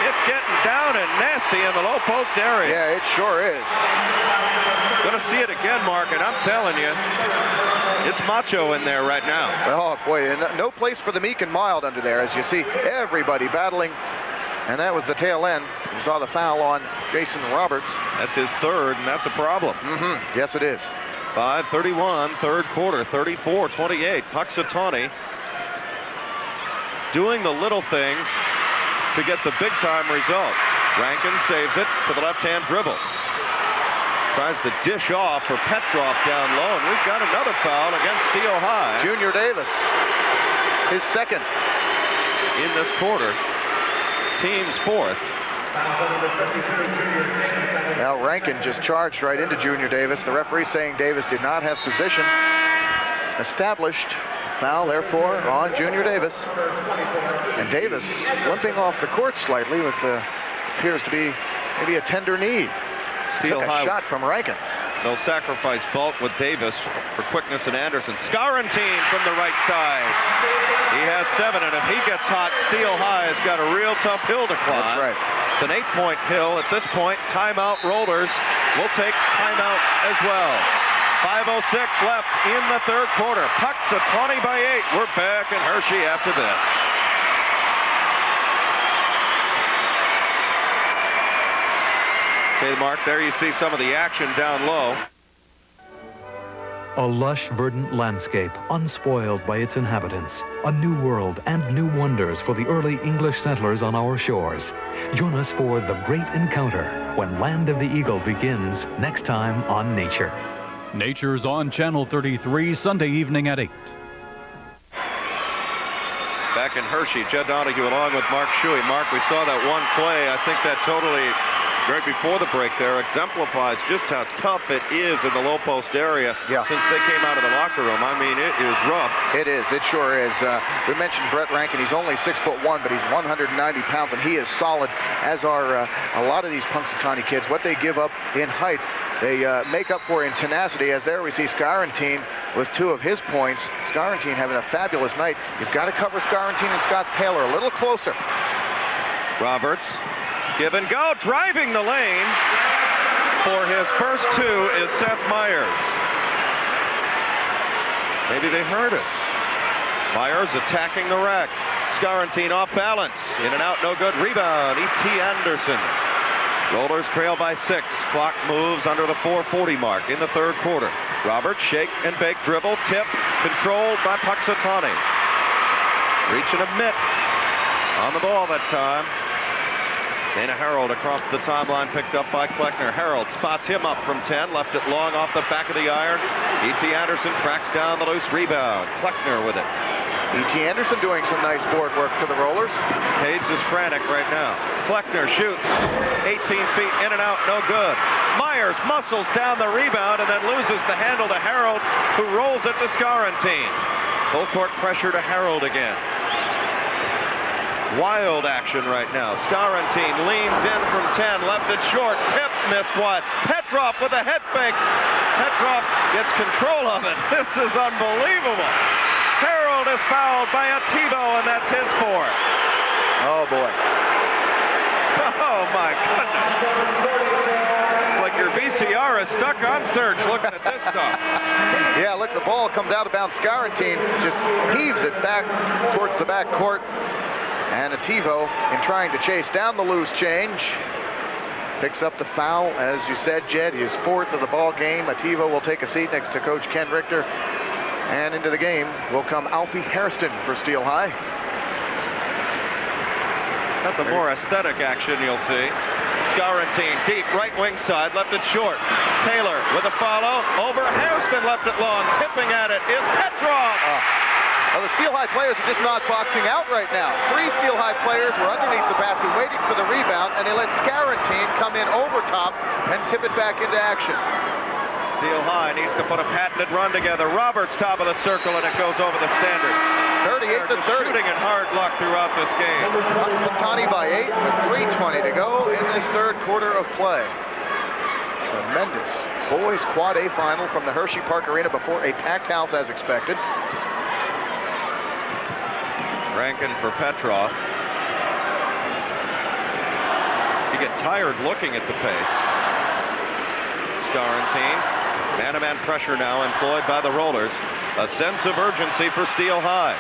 It's getting down and nasty in the low post area. Yeah, it sure is. Gonna see it again, Mark, and I'm telling you, it's macho in there right now. Oh, boy, no place for the meek and mild under there, as you see everybody battling. And that was the tail end. You saw the foul on Jason Roberts. That's his third, and that's a problem. Yes, it is. 5:31, third quarter, 34-28. Punxsutawney doing the little things to get the big-time result. Rankin saves it to the left-hand dribble. Tries to dish off for Petrov down low, and we've got another foul against Steel High. Junior Davis, his second in this quarter. Team's fourth. Now Rankin just charged right into Junior Davis. The referee saying Davis did not have position. Established. Foul, therefore, on Junior Davis. And Davis limping off the court slightly with appears to be maybe a tender knee. Steel High shot from Rankin. They'll sacrifice bulk with Davis for quickness and Anderson. Scarantine from the right side. He has 7, and if he gets hot, Steel High has got a real tough hill to climb. That's right. It's an 8-point hill at this point. Timeout Rollers will take timeout as well. 5:06 left in the third quarter. Punxsutawney by 8. We're back in Hershey after this. Okay, Mark, there you see some of the action down low. A lush, verdant landscape, unspoiled by its inhabitants. A new world and new wonders for the early English settlers on our shores. Join us for The Great Encounter when Land of the Eagle begins next time on Nature. Nature's on Channel 33, Sunday evening at 8. Back in Hershey, Jed Donahue along with Mark Shuey. Mark, we saw that one play. I think that totally, right before the break there, exemplifies just how tough it is in the low post area since they came out of the locker room. I mean, it is rough. It is. It sure is. We mentioned Brett Rankin. He's only 6'1", but he's 190 pounds, and he is solid, as are a lot of these Punxsutawney kids. What they give up in height, they make up for in tenacity, as there we see Scarantine with 2 of his points. Scarantine having a fabulous night. You've got to cover Scarantine and Scott Taylor a little closer. Roberts, give and go, driving the lane for his first 2 is Seth Myers. Maybe they heard us. Myers attacking the rack. Scarantine off balance. In and out, no good. Rebound, E.T. Anderson. Rollers trail by 6. Clock moves under the 4:40 mark in the third quarter. Roberts, shake and bake dribble, tip, controlled by Punxsutawney. Reaching a mitt on the ball that time. Dana Harold across the timeline, picked up by Kleckner. Harold spots him up from 10, left it long off the back of the iron. E.T. Anderson tracks down the loose rebound. Kleckner with it. E.T. Anderson doing some nice board work for the Rollers. Pace is frantic right now. Kleckner shoots 18 feet in and out, no good. Myers muscles down the rebound and then loses the handle to Harold, who rolls it to Scarantine. Full court pressure to Harold again. Wild action right now. Scarantine leans in from 10, left it short, tip, missed wide. Petrov with a head fake. Petrov gets control of it. This is unbelievable. Harold is fouled by Ativo, and that's his fourth. Oh, boy. Oh, my goodness. It's like your VCR is stuck on search looking at this stuff. Yeah, look, the ball comes out of bounds. Scarantine just heaves it back towards the back court. And Ativo, in trying to chase down the loose change, picks up the foul. As you said, Jed, his fourth of the ball game. Ativo will take a seat next to Coach Ken Richter. And into the game will come Alfie Hairston for Steel High. That's the more aesthetic action you'll see. Scarantine, deep, right wing side, left it short. Taylor with a follow, over Hairston, left it long. Tipping at it is Petrov. Well, the Steel High players are just not boxing out right now. 3 Steel High players were underneath the basket waiting for the rebound, and they let Scarantine come in over top and tip it back into action. Steel High needs to put a patented run together. Roberts top of the circle, and it goes over the standard. 38 to 30. Shooting in hard luck throughout this game. Punxsutawney by 8 with 3:20 to go in this third quarter of play. Tremendous boys quad A final from the Hershey Park Arena before a packed house as expected. Rankin for Petrov. You get tired looking at the pace. Scarantine. Man-to-man pressure now employed by the Rollers. A sense of urgency for Steel High.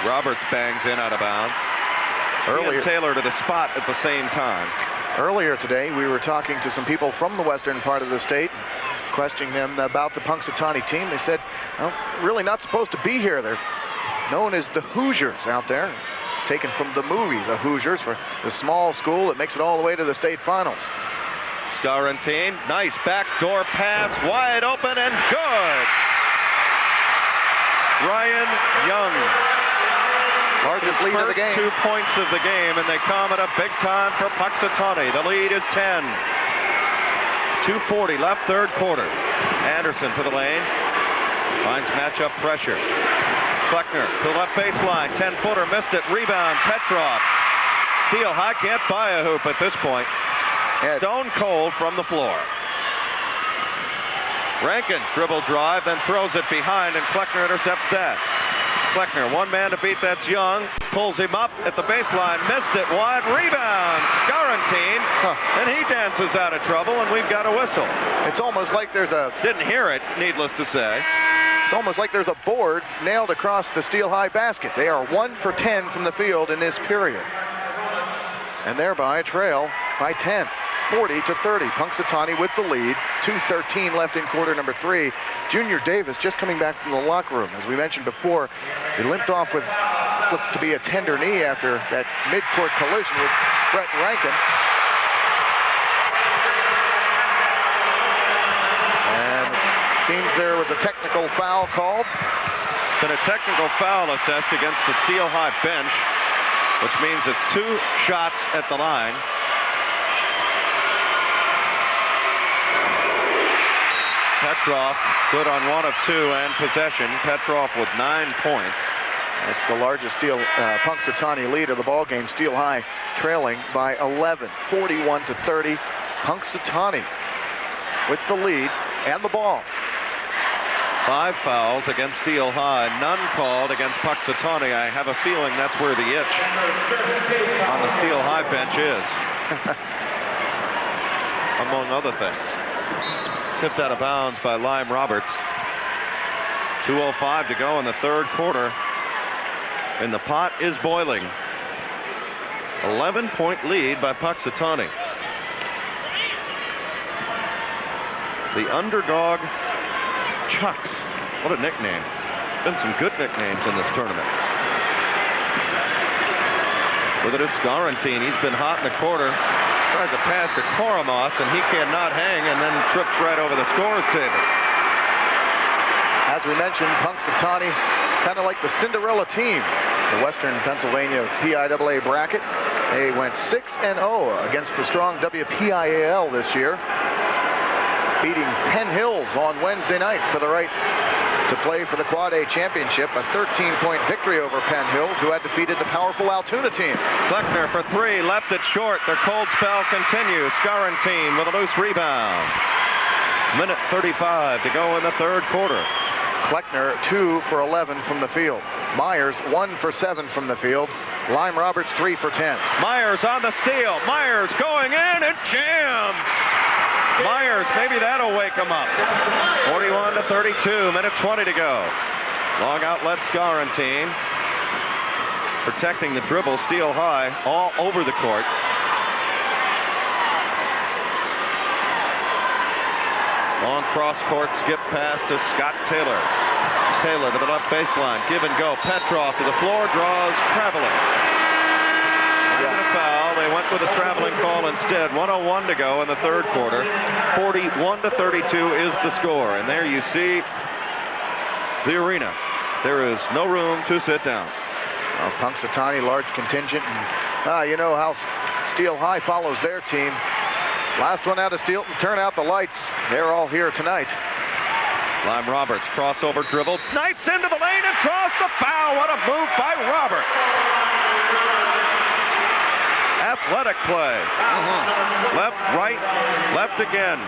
Roberts bangs in out of bounds. Earlier, Taylor to the spot at the same time. Earlier today, we were talking to some people from the western part of the state, questioning them about the Punxsutawney team. They said, well, really not supposed to be here. They're known as the Hoosiers out there, taken from the movie The Hoosiers, for the small school that makes it all the way to the state finals. Scarantine, nice backdoor pass, wide open and good. Ryan Young. Largest lead of the game. 2 points of the game, and they come at a big time for Punxsutawney. The lead is 10. 2:40 left, third quarter. Anderson to the lane. Finds matchup pressure. Kleckner to the left baseline. 10-footer, missed it. Rebound, Petrov. Steel High can't buy a hoop at this point. Stone cold from the floor. Rankin dribble drive, then throws it behind, and Kleckner intercepts that. Kleckner, one man to beat, that's Young. Pulls him up at the baseline, missed it, wide rebound. Scarantine, and he dances out of trouble, and we've got a whistle. It's almost like there's a... Didn't hear it, needless to say. It's almost like there's a board nailed across the Steel High basket. They are 1 for 10 from the field in this period. And thereby trail by 10. 40 to 30. Punxsutawney with the lead. 2:13 left in quarter number 3. Junior Davis just coming back from the locker room. As we mentioned before, he limped off with what looked to be a tender knee after that mid-court collision with Brett Rankin. And it seems there was a technical foul called. Been a technical foul assessed against the Steel High bench, which means it's 2 shots at the line. Petrov good on 1 of 2 and possession. Petrov with 9 points. That's the largest Punxsutawney lead of the ball game. Steel High trailing by 11, 41 to 30. Punxsutawney with the lead and the ball. 5 fouls against Steel High, none called against Punxsutawney. I have a feeling that's where the itch on the Steel High bench is, among other things. Tipped out of bounds by Lime Roberts. 2:05 to go in the third quarter, and the pot is boiling. 11-point lead by Punxsutawney. The underdog Chucks. What a nickname. Been some good nicknames in this tournament. Look at his Scarantine. He's been hot in the quarter. Tries a pass to Koromos, and he cannot hang, and then trips right over the scores table. As we mentioned, Punxsutawney, kind of like the Cinderella team, the Western Pennsylvania PIAA bracket. They went 6-0 against the strong WPIAL this year, beating Penn Hills on Wednesday night for the right to play for the Quad A Championship. A 13-point victory over Penn Hills, who had defeated the powerful Altoona team. Kleckner for three, left it short. Their cold spell continues. Scarantine with a loose rebound. Minute 35 to go in the third quarter. Kleckner 2 for 11 from the field. Myers 1 for 7 from the field. Lime Roberts 3 for 10. Myers on the steal. Myers going in and jams. Myers, maybe that'll wake him up. 41-32, minute 20 to go. Long outlet Scarantine. Protecting the dribble, Steel High all over the court. Long cross-court skip pass to Scott Taylor. Taylor to the left baseline. Give and go. Petrov to the floor. Draws traveling. A foul. They went with a traveling call instead. 1:01 to go in the third quarter. 41-32 is the score. And there you see the arena. There is no room to sit down. Well, Punxsutawney, large contingent. And, you know how Steel High follows their team. Last one out of Steelton, turn out the lights. They're all here tonight. Lime Roberts, crossover dribble, knifes into the lane and draws the foul. What a move by Roberts. Athletic play. Left, right, left again.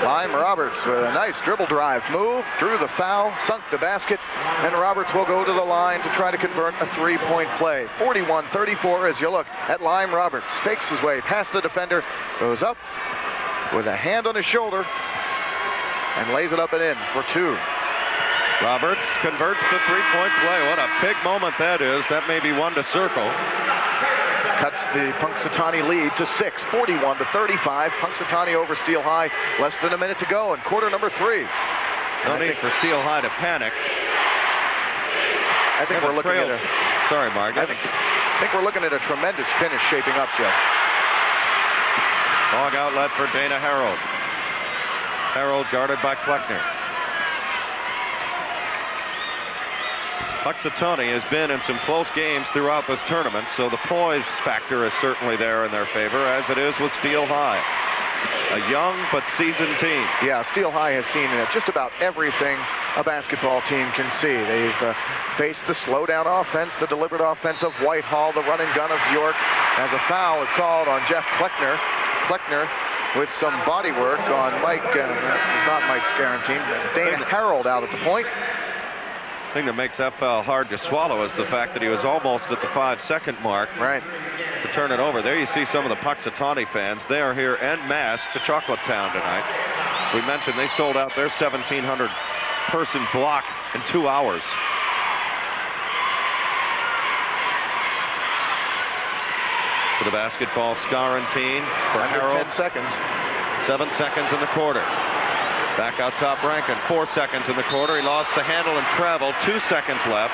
Lime Roberts with a nice dribble drive move, drew the foul, sunk the basket, and Roberts will go to the line to try to convert a three-point play. 41-34 as you look at Lime Roberts. Fakes his way past the defender, goes up with a hand on his shoulder, and lays it up and in for two. Roberts converts the three-point play. What a big moment that is. That may be one to circle. Cuts the Punxsutawney lead to 6, 41-35. Punxsutawney over Steel High. Less than a minute to go in quarter number 3. No need for Steel High to panic. I think we're looking at a... Sorry, Mark. I think we're looking at a tremendous finish shaping up, Jeff. Long outlet for Dana Harold. Harold guarded by Kleckner. Punxsutawney has been in some close games throughout this tournament, so the poise factor is certainly there in their favor, as it is with Steel High. A young but seasoned team. Yeah, Steel High has seen just about everything a basketball team can see. They've faced the slow-down offense, the deliberate offense of Whitehall, the run and gun of York, as a foul is called on Jeff Kleckner. Kleckner with some body work on Mike, it's not Mike Scarantine, Dana Harold out at the point. The thing that makes that foul hard to swallow is the fact that he was almost at the 5-second mark. Right. To turn it over. There you see some of the Punxsutawney fans. They are here en masse to Chocolatetown tonight. We mentioned they sold out their 1,700 person block in 2 hours. For the basketball, Scarantine for Harold. 10 seconds. 7 seconds in the quarter. Back out top, Rankin. 4 seconds in the quarter. He lost the handle and traveled. 2 seconds left.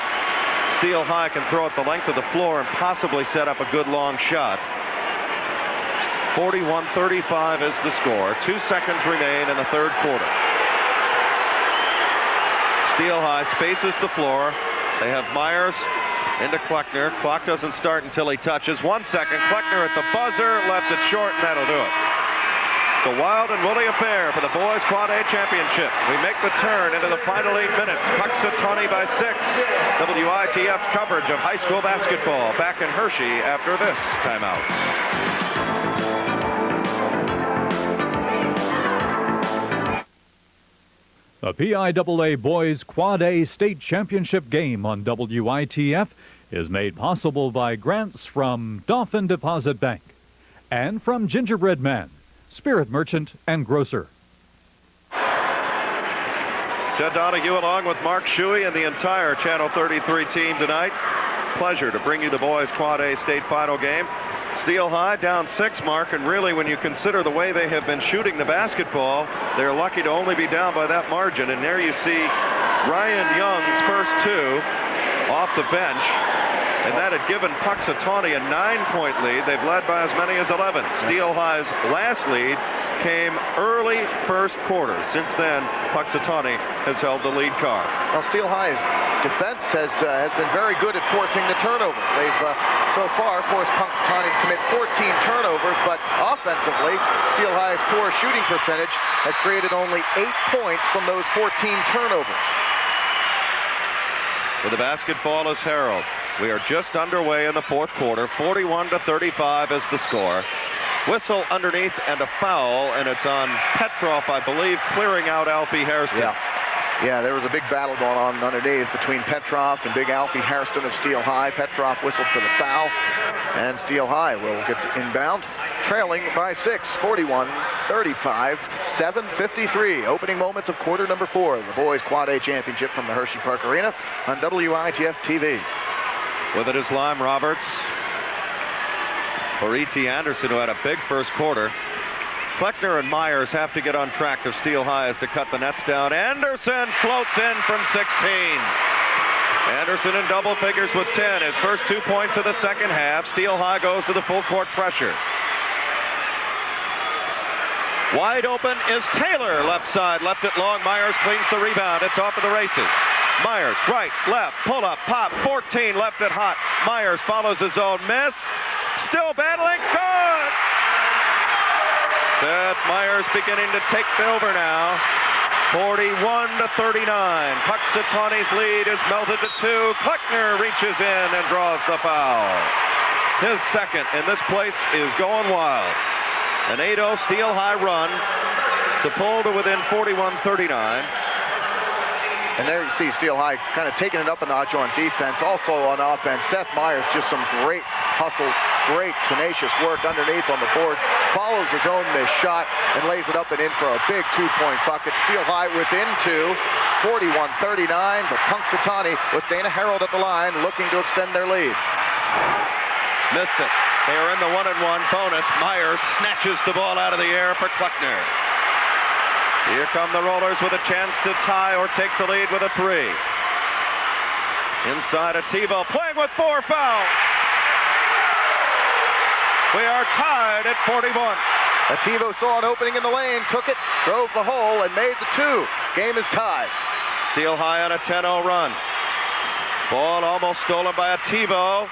Steel High can throw it the length of the floor and possibly set up a good long shot. 41-35 is the score. 2 seconds remain in the third quarter. Steel High spaces the floor. They have Myers into Kleckner. Clock doesn't start until he touches. 1 second. Kleckner at the buzzer. Left it short, and that'll do it. It's a wild and woolly affair for the boys Quad A Championship. We make the turn into the final 8 minutes. Punxsutawney by 6. WITF coverage of high school basketball back in Hershey after this timeout. The PIAA Boys Quad A State Championship game on WITF is made possible by grants from Dauphin Deposit Bank and from Gingerbread Man, spirit merchant and grocer. Ted Donahue along with Mark Shuey and the entire Channel 33 team tonight. Pleasure to bring you the boys Quad A state final game. Steel High down 6, Mark, and really when you consider the way they have been shooting the basketball, they're lucky to only be down by that margin. And there you see Ryan Young's first 2 off the bench, and that had given Punxsutawney a 9-point lead. They've led by as many as 11. Steel High's last lead came early first quarter. Since then, Punxsutawney has held the lead car. Well, Steel High's defense has been very good at forcing the turnovers. They've so far forced Punxsutawney to commit 14 turnovers, but offensively, Steel High's poor shooting percentage has created only 8 points from those 14 turnovers. For the basketball is Harold. We are just underway in the fourth quarter. 41-35 is the score. Whistle underneath and a foul, and it's on Petroff, I believe, clearing out Alfie Hairston. Yeah, there was a big battle going on underneath between Petroff and big Alfie Hairston of Steel High. Petroff whistled for the foul, and Steel High will get to inbound, trailing by 6, 41-35, 7:53. Opening moments of quarter number 4 of the boys Quad A championship from the Hershey Park Arena on WITF TV. With it is Lime Roberts for E.T. Anderson, who had a big first quarter. Kleckner and Myers have to get on track if Steel High is to cut the nets down. Anderson floats in from 16. Anderson in double figures with 10. His first 2 points of the second half. Steel High goes to the full court pressure. Wide open is Taylor, left side, left it long. Myers cleans the rebound. It's off to the races. Myers, right, left, pull up, pop, 14, left it hot. Myers follows his own miss. Still battling, good! Seth Myers beginning to take over now. 41-39. Punxsutawney's lead is melted to 2. Kleckner reaches in and draws the foul. His second, and this place is going wild. An 8-0 Steel High run to pull to within 41-39. And there you see Steel High kind of taking it up a notch on defense. Also on offense, Seth Myers, just some great hustle, great tenacious work underneath on the board. Follows his own missed shot and lays it up and in for a big 2-point bucket. Steel High within 2, 41-39. But Punxsutawney with Dana Harold at the line looking to extend their lead. Missed it. They are in the 1-and-1 bonus. Myers snatches the ball out of the air for Kleckner. Here come the Rollers with a chance to tie or take the lead with a 3. Inside Ativo playing with 4 fouls. We are tied at 41. Ativo saw an opening in the lane, took it, drove the hole, and made the 2. Game is tied. Steel High on a 10-0 run. Ball almost stolen by Ativo.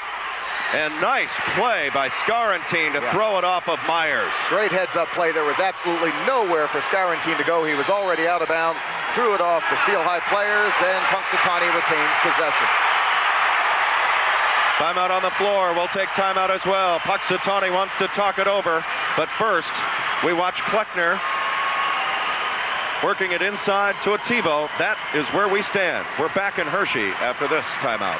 And nice play by Scarantine to throw it off of Myers. Great heads-up play. There was absolutely nowhere for Scarantine to go. He was already out of bounds. Threw it off the Steel High players, and Punxsutawney retains possession. Timeout on the floor. We'll take timeout as well. Punxsutawney wants to talk it over. But first, we watch Kleckner working it inside to Ativo. That is where we stand. We're back in Hershey after this timeout.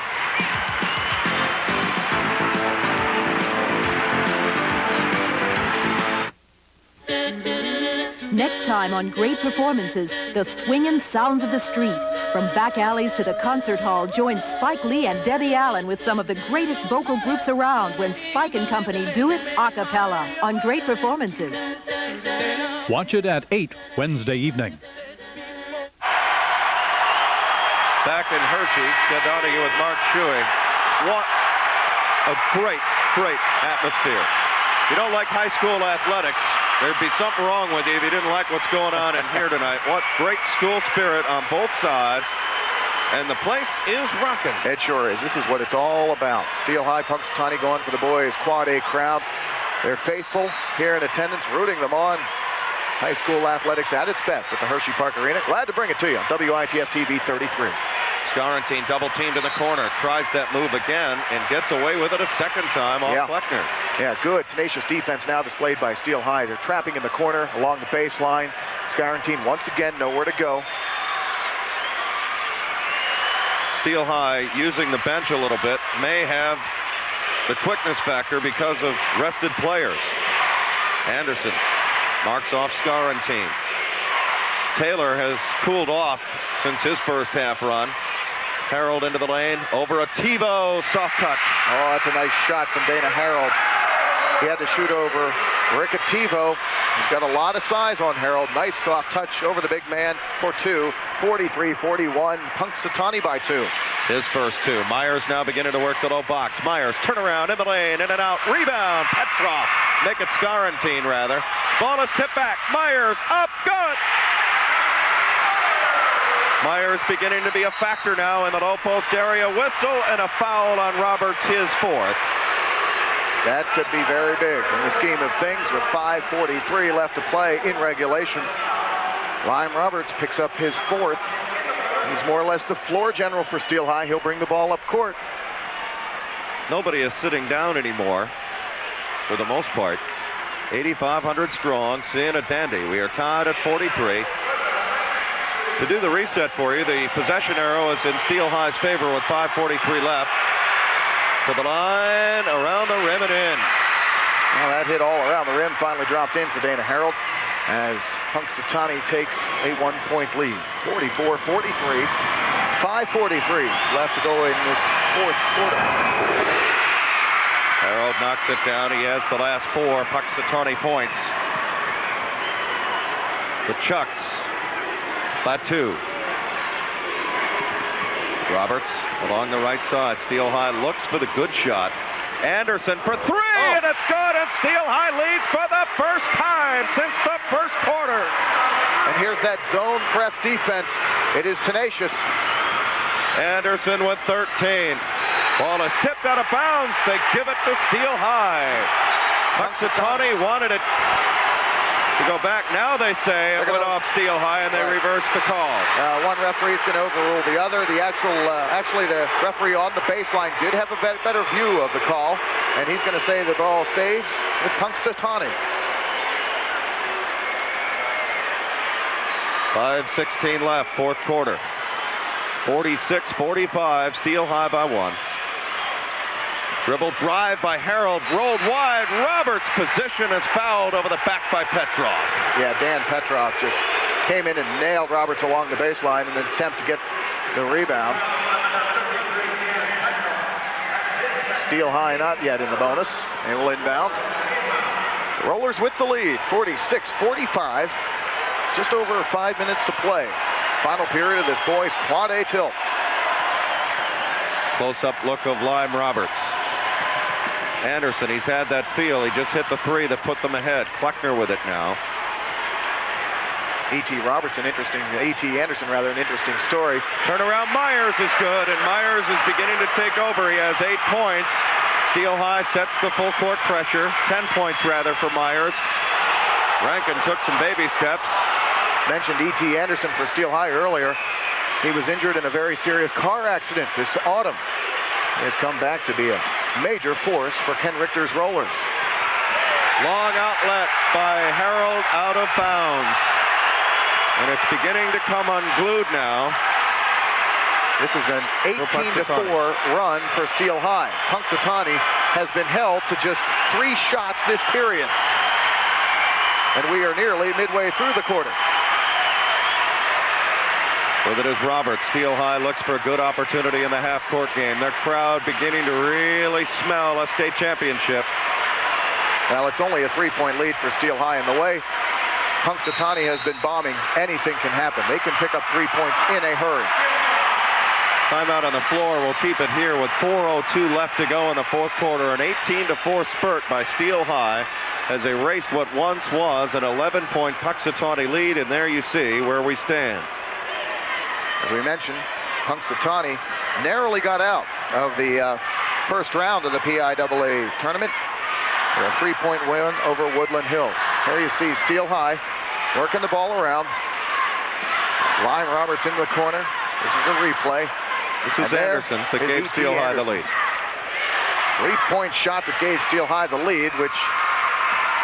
Next time on Great Performances, the swinging sounds of the street. From back alleys to the concert hall, join Spike Lee and Debbie Allen with some of the greatest vocal groups around when Spike and Company do it a cappella on Great Performances. Watch it at 8 Wednesday evening. Back in Hershey, Ted Donahue with Mark Shuey. What a great, great atmosphere. If you don't like high school athletics, there'd be something wrong with you if you didn't like what's going on in here tonight. What great school spirit on both sides. And the place is rocking. It sure is. This is what it's all about. Steel High, Punxsutawney going for the boys Quad A crowd. They're faithful here in attendance, rooting them on. High school athletics at its best at the Hershey Park Arena. Glad to bring it to you on WITF TV 33. Scarantine double teamed in the corner, tries that move again and gets away with it a second time off Kleckner. Yeah, good tenacious defense now displayed by Steel High. They're trapping in the corner along the baseline. Scarantine once again nowhere to go. Steel High using the bench a little bit, may have the quickness factor because of rested players. Anderson marks off Scarantine. Taylor has cooled off since his first half run. Harold into the lane, over a TiVo, soft touch. Oh, that's a nice shot from Dana Harold. He had to shoot over Rick TiVo. He's got a lot of size on Harold. Nice soft touch over the big man for 2. 43-41, Punxsutawney by 2. His first 2. Myers now beginning to work the low box. Myers, turn around in the lane, in and out, rebound, Petrov. Make it Scarantine, rather. Ball is tipped back. Myers up, good. Myers beginning to be a factor now in the low post area. Whistle and a foul on Roberts, his 4th. That could be very big in the scheme of things with 5:43 left to play in regulation. Lime Roberts picks up his 4th. He's more or less the floor general for Steel High. He'll bring the ball up court. Nobody is sitting down anymore for the most part. 8,500 strong, seeing a dandy. We are tied at 43. To do the reset for you, the possession arrow is in Steel High's favor with 5:43 left. To the line, around the rim and in. Well, that hit all around the rim, finally dropped in for Dana Harold as Punxsutawney takes a 1-point lead. 44-43, 5:43 left to go in this 4th quarter. Harold knocks it down. He has the last 4 Punxsutawney points. The Chucks by 2. Roberts along the right side. Steel High looks for the good shot. Anderson for 3, and it's good, and Steel High leads for the first time since the first quarter. And here's that zone press defense. It is tenacious. Anderson with 13. Ball is tipped out of bounds. They give it to Steel High. Punxsutawney wanted it to go back. Now they say it went off Steel High, and they reversed the call. One referee is going to overrule the other. The actually the referee on the baseline did have a better view of the call, and he's going to say the ball stays with Punxsutawney. 5:16 left, 4th quarter. 46-45, Steel High by 1. Dribble drive by Harold, rolled wide. Roberts' position is fouled over the back by Petrov. Yeah, Dan Petrov just came in and nailed Roberts along the baseline in an attempt to get the rebound. Steel High not yet in the bonus. They will inbound. Rollers with the lead, 46-45. Just over 5 minutes to play. Final period of this boys' quad A tilt. Close-up look of Lime Roberts. Anderson, he's had that feel. He just hit the 3 that put them ahead. Kleckner with it now. E.T. Anderson, an interesting story. Turnaround Myers is good, and Myers is beginning to take over. He has 8 points. Steel High sets the full court pressure. 10 points, rather, for Myers. Rankin took some baby steps. Mentioned E.T. Anderson for Steel High earlier. He was injured in a very serious car accident this autumn. He has come back to be a major force for Ken Richter's Rollers. Long outlet by Harold, out of bounds. And it's beginning to come unglued now. This is an 18-4 run for Steel High. Punxsutawney has been held to just 3 shots this period. And we are nearly midway through the quarter. With it is Roberts. Steel High looks for a good opportunity in the half-court game. Their crowd beginning to really smell a state championship. Well, it's only a 3-point lead for Steel High, and the way Punxsutawney has been bombing, anything can happen. They can pick up 3 points in a hurry. Timeout on the floor. We'll keep it here with 4:02 left to go in the 4th quarter. An 18-4 spurt by Steel High has erased what once was an 11-point Punxsutawney lead, and there you see where we stand. As we mentioned, Punxsutawney narrowly got out of the first round of the PIAA tournament with a 3-point win over Woodland Hills. There you see Steel High working the ball around. Lime Roberts in the corner. This is a replay. This is Anderson that gave Steel High the lead. 3-point shot that gave Steel High the lead, which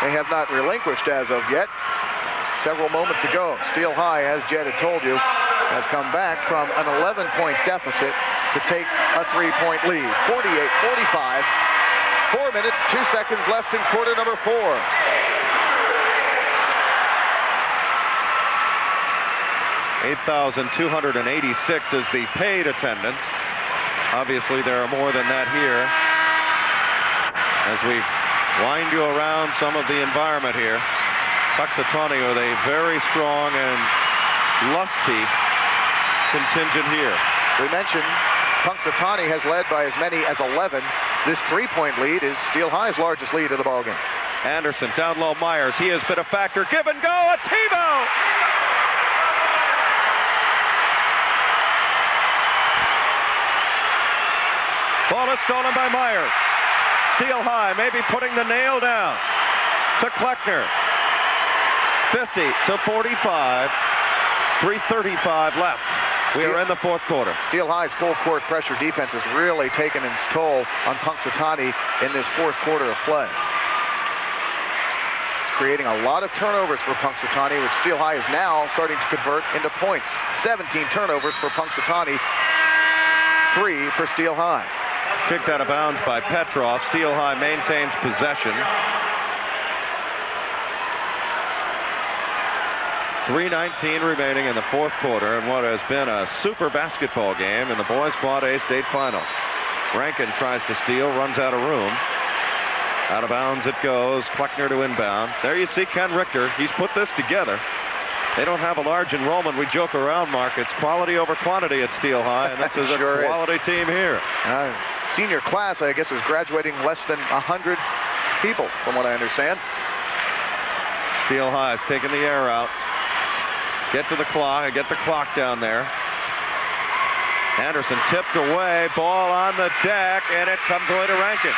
they have not relinquished as of yet. Several moments ago, Steel High, as Jed had told you, has come back from an 11-point deficit to take a 3-point lead. 48-45. 4 minutes, 2 seconds left in quarter number 4. 8,286 is the paid attendance. Obviously, there are more than that here. As we wind you around some of the environment here, Punxsutawney with a very strong and lusty contingent here. We mentioned Punxsutawney has led by as many as 11. This 3-point lead is Steel High's largest lead of the ballgame. Anderson down low, Myers. He has been a factor. Give and go. A TiVo. Ball is stolen by Myers. Steel High maybe putting the nail down to Kleckner. 50 to 45. 3:35 left. We are in the fourth quarter. Steel High's full court pressure defense has really taken its toll on Punxsutawney in this fourth quarter of play. It's creating a lot of turnovers for Punxsutawney, which Steel High is now starting to convert into points. 17 turnovers for Punxsutawney, 3 for Steel High. Kicked out of bounds by Petrov. Steel High maintains possession. 3:19 remaining in the fourth quarter in what has been a super basketball game in the boys Quad A state final. Rankin tries to steal, runs out of room. Out of bounds it goes. Kleckner to inbound. There you see Ken Richter. He's put this together. They don't have a large enrollment. We joke around, Mark. It's quality over quantity at Steel High, and this is a Sure quality team here. Senior class, I guess, is graduating less than 100 people, from what I understand. Steel High is taking the air out. Get to the clock and get the clock down there. Anderson tipped away, ball on the deck, and it comes away to Rankin.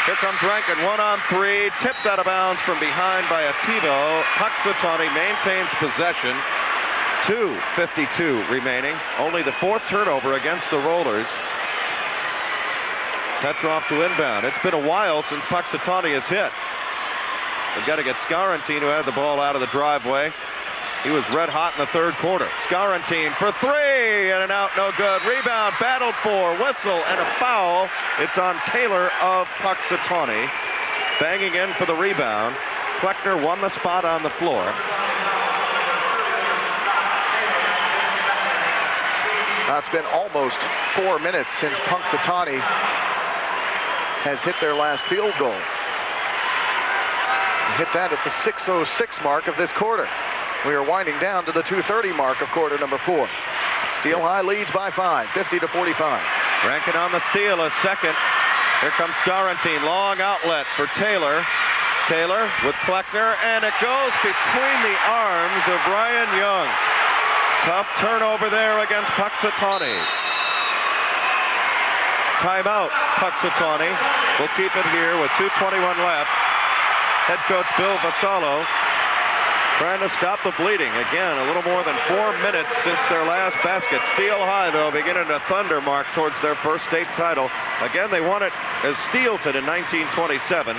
Here comes Rankin, 1-on-3, tipped out of bounds from behind by a TiVo. Punxsutawney maintains possession. 2:52 remaining. Only the fourth turnover against the Rollers. Petrov to inbound. It's been a while since Punxsutawney has hit. They've got to get Scarantine, who had the ball out of the driveway. He was red hot in the third quarter. Scarantine for 3, and an out, no good. Rebound, battled for, whistle, and a foul. It's on Taylor of Punxsutawney. Banging in for the rebound. Kleckner won the spot on the floor. Now it's been almost 4 minutes since Punxsutawney has hit their last field goal. Hit that at the 6:06 mark of this quarter. We are winding down to the 2:30 mark of quarter number 4. Steel High leads by 5, 50 to 45. Rankin on the steal, a second. Here comes Scarantine, long outlet for Taylor. Taylor with Kleckner, and it goes between the arms of Ryan Young. Tough turnover there against Punxsutawney. Timeout, Punxsutawney. We'll keep it here with 2:21 left. Head coach Bill Vassallo trying to stop the bleeding. Again, a little more than 4 minutes since their last basket. Steel High, though, beginning to thunder mark towards their first state title. Again, they won it as Steelton in 1927.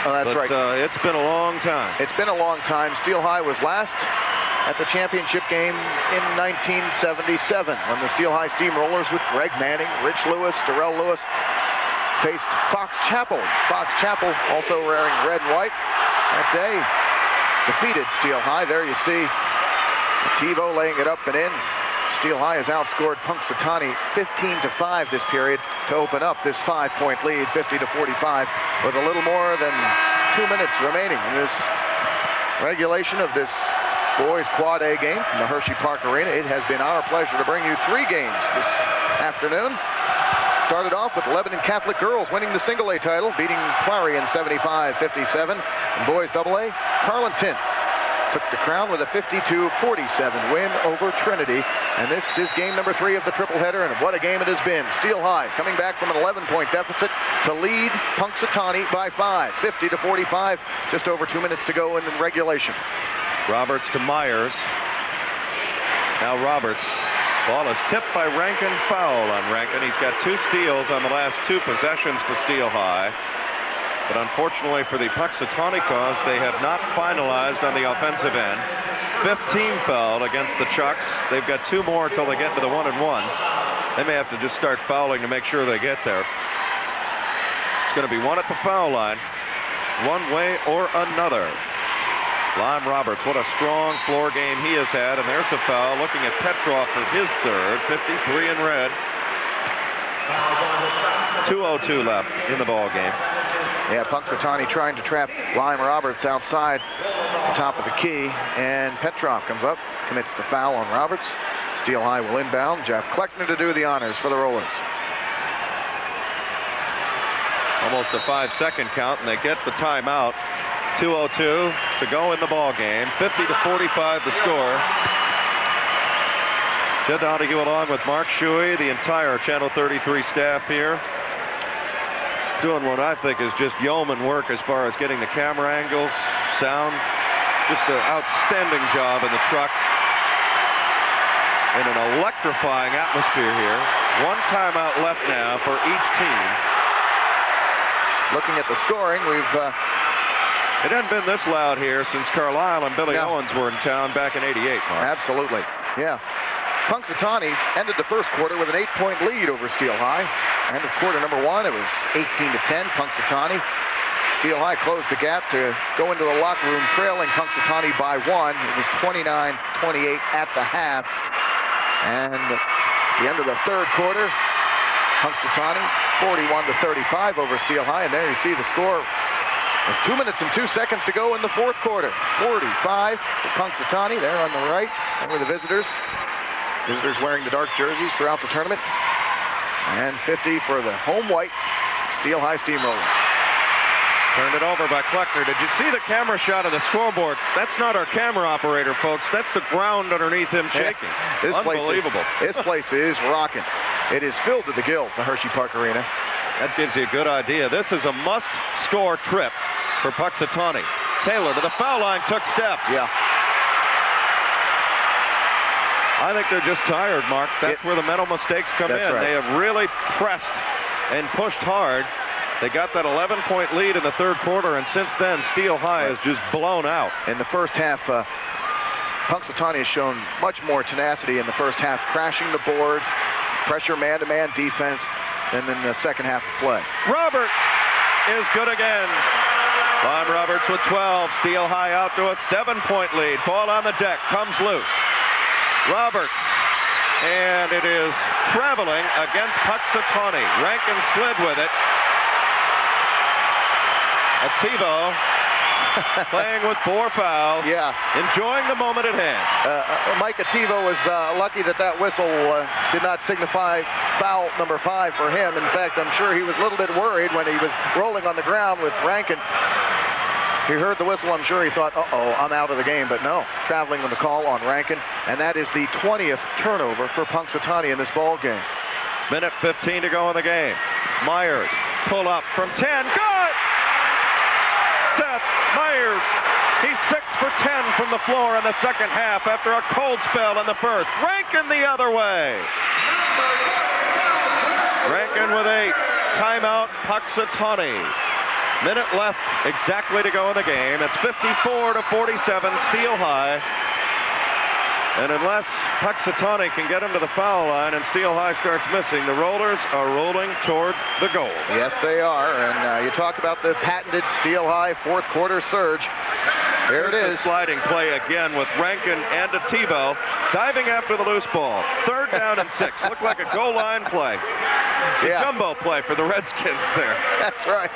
Oh, that's but, right. It's been a long time. It's been a long time. Steel High was last at the championship game in 1977 when the Steel High Steamrollers with Greg Manning, Rich Lewis, Darrell Lewis faced Fox Chapel. Fox Chapel also wearing red and white that day. Defeated Steel High. There you see TiVo laying it up and in. Steel High has outscored Punxsutawney 15-5 this period to open up this 5-point lead, 50 to 45, with a little more than 2 minutes remaining in this regulation of this boys Quad A game from the Hershey Park Arena. It has been our pleasure to bring you 3 games this afternoon. Started off with Lebanon Catholic girls winning the single A title, beating Clarion 75-57. And boys AA, Carleton took the crown with a 52-47 win over Trinity. And this is game number 3 of the triple header, and what a game it has been. Steel High coming back from an 11-point deficit to lead Punxsutawney by 5, 50 to 45. Just over 2 minutes to go in regulation. Roberts to Myers. Now Roberts. Ball is tipped by Rankin, foul on Rankin. He's got 2 steals on the last 2 possessions for Steel High. But unfortunately for the Punxsutawney cause, they have not finalized on the offensive end. 15 fouled against the Chucks. They've got 2 more until they get to the 1-and-1. They may have to just start fouling to make sure they get there. It's going to be 1 at the foul line, one way or another. Lime Roberts, what a strong floor game he has had, and there's a foul looking at Petrov for his third, 53 in red. 2:02 left in the ball game. Yeah, Punxsutawney trying to trap Lime Roberts outside the top of the key, and Petrov comes up, commits the foul on Roberts. Steel High will inbound. Jeff Kleckner to do the honors for the Rollers. Almost a 5-second count, and they get the timeout. 2:02 to go in the ball game. 50-45 the score. Jed Donahue along with Mark Shuey, the entire Channel 33 staff here, doing what I think is just yeoman work as far as getting the camera angles, sound. Just an outstanding job in the truck. In an electrifying atmosphere here. One timeout left now for each team. Looking at the scoring, it hadn't been this loud here since Carlisle and Billy Owens were in town back in '88, Mark. Absolutely, yeah. Punxsutawney ended the first quarter with an 8-point lead over Steel High. End of quarter number one, it was 18-10, Punxsutawney. Steel High closed the gap to go into the locker room trailing Punxsutawney by one. It was 29-28 at the half. And at the end of the third quarter, Punxsutawney 41-35 over Steel High. And there you see the score. There's 2 minutes and 2 seconds to go in the fourth quarter. 45 for Punxsutawney there on the right. And with the visitors. Visitors wearing the dark jerseys throughout the tournament. And 50 for the home white Steel High Steamrollers. Turned it over by Kleckner. Did you see the camera shot of the scoreboard? That's not our camera operator, folks. That's the ground underneath him shaking. Unbelievable. This place is rocking. It is filled to the gills, the Hershey Park Arena. That gives you a good idea. This is a must-score trip for Punxsutawney. Taylor to the foul line, took steps. Yeah. I think they're just tired, Mark. That's where the mental mistakes come in. Right. They have really pressed and pushed hard. They got that 11-point lead in the third quarter, and since then, Steel High has just blown out. In the first half, Punxsutawney has shown much more tenacity in the first half, crashing the boards, pressure man-to-man defense, and then the second half of play. Roberts is good again. Lime Roberts with 12. Steel High out to a 7-point lead. Ball on the deck, comes loose. Roberts, and it is traveling against Punxsutawney. Rankin slid with it. Ativo playing with 4 fouls. Yeah. Enjoying the moment at hand. Mike Ativo was lucky that whistle did not signify foul number 5 for him. In fact, I'm sure he was a little bit worried when he was rolling on the ground with Rankin. He heard the whistle. I'm sure he thought, uh-oh, I'm out of the game. But no, traveling with the call on Rankin. And that is the 20th turnover for Punxsutawney in this ball game. Minute 15 to go in the game. Myers, pull up from 10. Good! Seth Myers. He's 6 for 10 from the floor in the second half after a cold spell in the first. Rankin the other way. Rankin with 8. Timeout, Punxsutawney. Minute left exactly to go in the game. It's 54-47, Steel High. And unless Punxsutawney can get him to the foul line and Steel High starts missing, the Rollers are rolling toward the goal. Yes, they are. And you talk about the patented Steel High fourth quarter surge. There it is. The sliding play again with Rankin and Ativo diving after the loose ball. 3rd down and 6. Looked like a goal line play. The jumbo play for the Redskins there. That's right.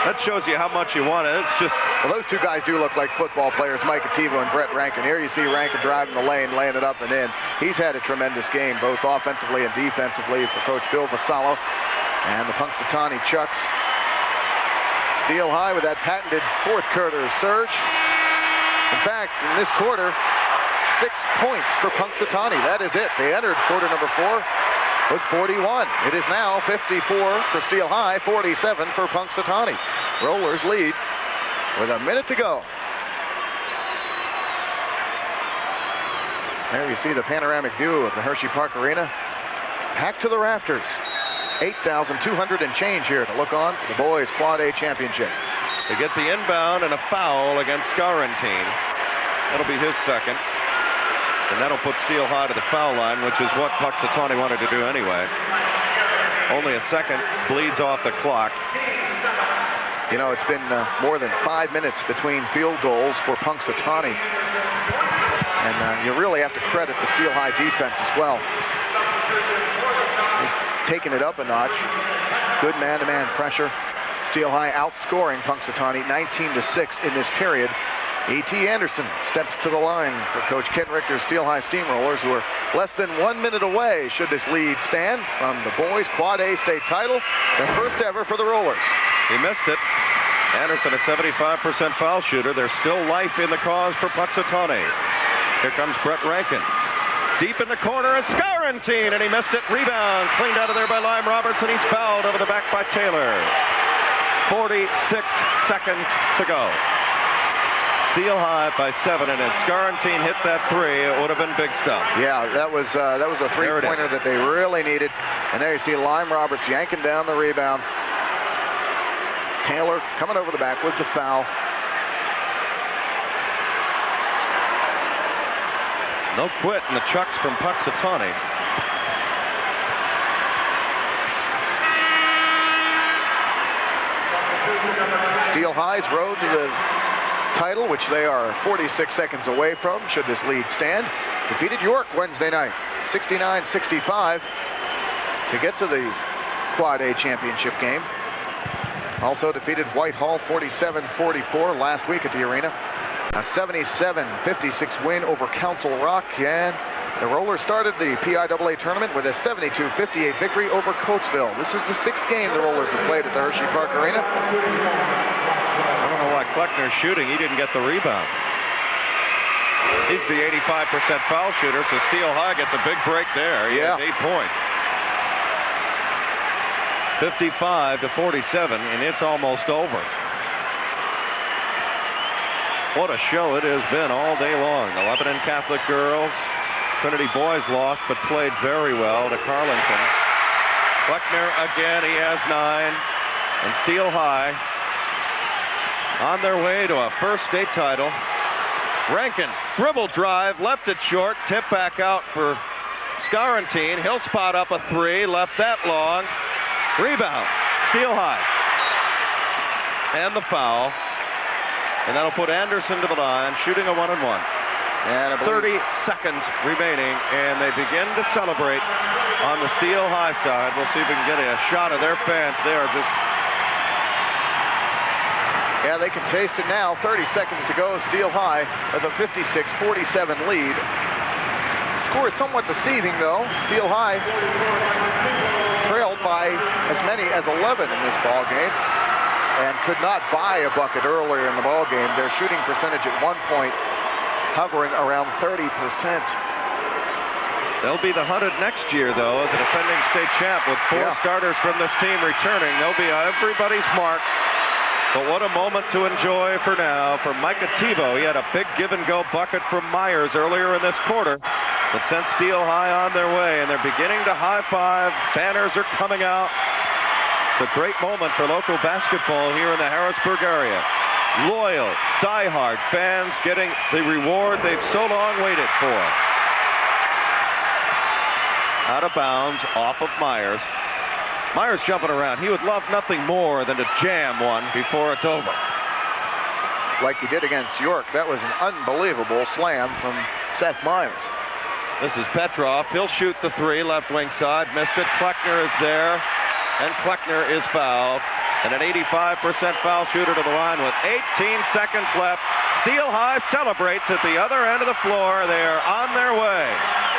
That shows you how much you want it. It's just... Well, those two guys do look like football players, Mike Ativo and Brett Rankin. Here you see Rankin driving the lane, laying it up and in. He's had a tremendous game, both offensively and defensively for Coach Bill Vassallo. And the Punxsutawney Chucks. Steel High with that patented fourth quarter surge. In fact, in this quarter, 6 points for Punxsutawney. That is it. They entered quarter number 4 with 41. It is now 54 for Steel High, 47 for Punxsutawney. Rollers lead with a minute to go. There you see the panoramic view of the Hershey Park Arena. Packed to the rafters. 8,200 and change here to look on the boys Quad A Championship. They get the inbound and a foul against Scarantine. That'll be his second. And that'll put Steel High to the foul line, which is what Punxsutawney wanted to do anyway. Only a second, bleeds off the clock. You know, it's been more than 5 minutes between field goals for Punxsutawney. And you really have to credit the Steel High defense as well. They've taken it up a notch. Good man-to-man pressure. Steel High outscoring Punxsutawney 19-6 in this period. E.T. Anderson steps to the line for Coach Ken Richter's Steel High Steamrollers, who are less than 1 minute away should this lead stand from the boys' Quad A state title, their first ever for the Rollers. He missed it. Anderson, a 75% foul shooter. There's still life in the cause for Punxsutawney. Here comes Brett Rankin. Deep in the corner is Scarantine, and he missed it. Rebound cleaned out of there by Lime Roberts, and he's fouled over the back by Taylor. 46 seconds to go. Steel High by 7, and if Scarantine hit that 3, it would have been big stuff. Yeah, that was a three-pointer that they really needed. And there you see Lime Roberts yanking down the rebound. Taylor coming over the back with the foul. No quit in the chucks from Punxsutawney. Steel High's road to the title, which they are 46 seconds away from, should this lead stand. Defeated York Wednesday night, 69-65, to get to the Quad A championship game. Also defeated Whitehall 47-44 last week at the arena. A 77-56 win over Council Rock, and the Rollers started the PIAA tournament with a 72-58 victory over Coatesville. This is the 6th game the Rollers have played at the Hershey Park Arena. I don't know why Kleckner's shooting. He didn't get the rebound. He's the 85% foul shooter, so Steel High gets a big break there. He has 8 points. 55-47, and it's almost over. What a show it has been all day long. The Lebanon Catholic girls, Trinity boys lost, but played very well to Carlington. Kleckner again, he has 9, and Steel High on their way to a first state title. Rankin, dribble drive, left it short, tip back out for Scarantine. He'll spot up a 3, left that long. Rebound, Steel High. And the foul. And that'll put Anderson to the line, shooting a 1-and-1. And 30 seconds remaining, and they begin to celebrate on the Steel High side. We'll see if we can get a shot of their fans. They are just... Yeah, they can taste it now. 30 seconds to go. Steel High with a 56-47 lead. Score is somewhat deceiving, though. Steel High trailed by as many as 11 in this ball game and could not buy a bucket earlier in the ball game. Their shooting percentage at one point hovering around 30%. They'll be the hunted next year, though, as a defending state champ with 4 starters from this team returning. They'll be everybody's mark. But what a moment to enjoy for now for Micah Tebow. He had a big give-and-go bucket from Myers earlier in this quarter that sent Steel High on their way, and they're beginning to high-five. Banners are coming out. It's a great moment for local basketball here in the Harrisburg area. Loyal, die-hard fans getting the reward they've so long waited for. Out of bounds, off of Myers. Myers jumping around. He would love nothing more than to jam one before it's over. Like he did against York. That was an unbelievable slam from Seth Myers. This is Petrov. He'll shoot the 3, left wing side. Missed it. Kleckner is there. And Kleckner is fouled. And an 85% foul shooter to the line with 18 seconds left. Steel High celebrates at the other end of the floor. They are on their way.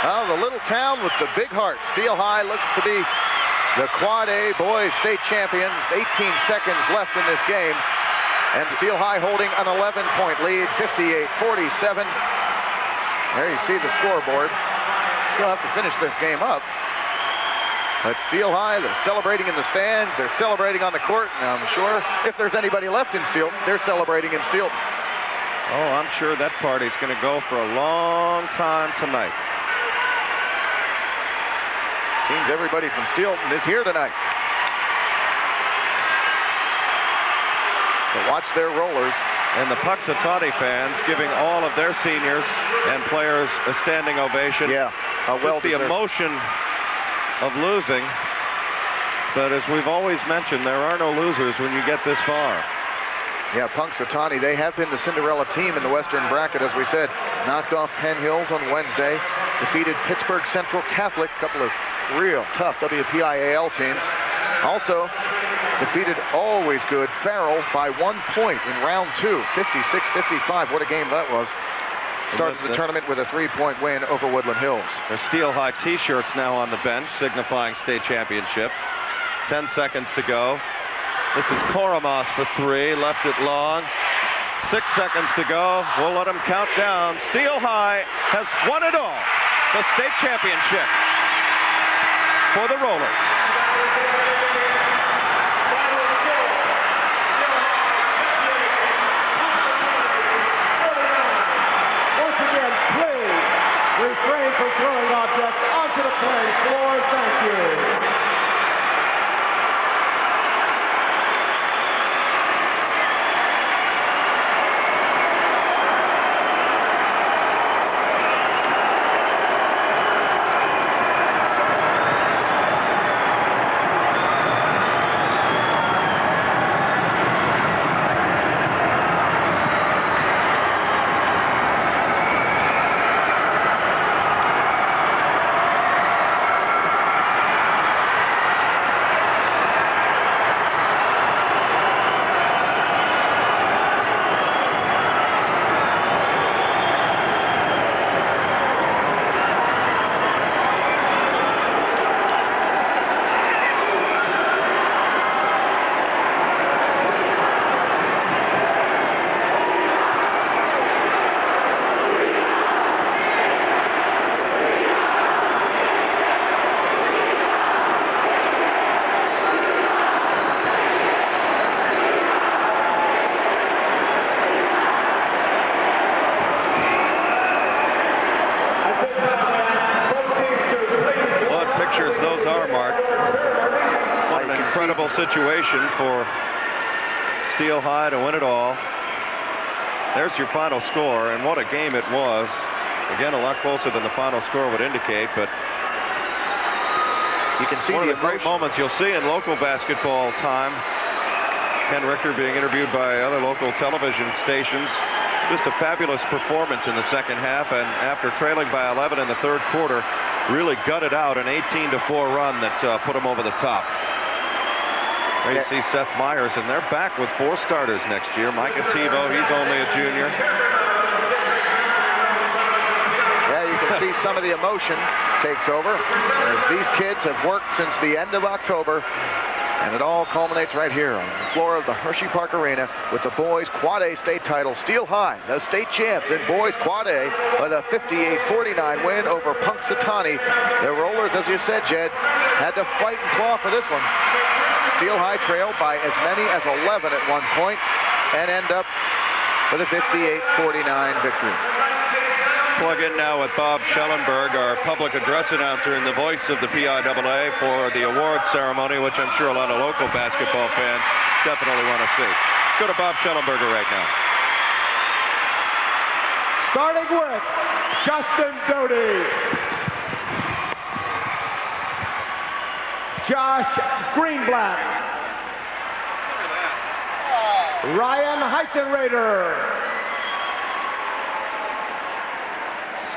Well, the little town with the big heart. Steel High looks to be the Quad A boys state champions. 18 seconds left in this game. And Steel High holding an 11-point lead, 58-47. There you see the scoreboard. Still have to finish this game up. But Steel High, they're celebrating in the stands. They're celebrating on the court. And I'm sure if there's anybody left in Steelton, they're celebrating in Steelton. Oh, I'm sure that party's going to go for a long time tonight. Seems everybody from Steelton is here tonight. To watch their Rollers. And the Punxsutawney fans giving all of their seniors and players a standing ovation. Yeah, just the emotion of losing. But as we've always mentioned, there are no losers when you get this far. Yeah, Punxsutawney, they have been the Cinderella team in the Western bracket, as we said. Knocked off Penn Hills on Wednesday. Defeated Pittsburgh Central Catholic, a couple of real tough WPIAL teams. Also defeated always good Farrell by 1 point in round 2, 56-55. What a game that was. Started the tournament with a 3-point win over Woodland Hills. Their Steel High t-shirts now on the bench, signifying state championship. 10 seconds to go. This is Koromos for 3, left it long. 6 seconds to go. We'll let him count down. Steel High has won it all. The state championship for the Rollers. Once again, please refrain from throwing objects onto the playing floor. Thank you. Situation for Steel High to win it all. There's your final score, and what a game it was. Again, a lot closer than the final score would indicate, but you can see one the of the great moments you'll see in local basketball time. Ken Richter being interviewed by other local television stations. Just a fabulous performance in the second half, and after trailing by 11 in the third quarter, really gutted out an 18-4 run that put them over the top. There you see Seth Myers, and they're back with 4 starters next year. Micah Tebow, he's only a junior. Yeah, you can see some of the emotion takes over as these kids have worked since the end of October, and it all culminates right here on the floor of the Hershey Park Arena with the boys Quad A state title. Steel High, the state champs in boys Quad A, with a 58-49 win over Punxsutawney. The Rollers, as you said, Jed, had to fight and claw for this one. Steel High trailed by as many as 11 at one point and end up with a 58-49 victory. Plug in now with Bob Schellenberg, our public address announcer and the voice of the PIAA for the award ceremony, which I'm sure a lot of local basketball fans definitely want to see. Let's go to Bob Schellenberger right now. Starting with Justin Doty, Josh Greenblatt, Ryan Heisenrader,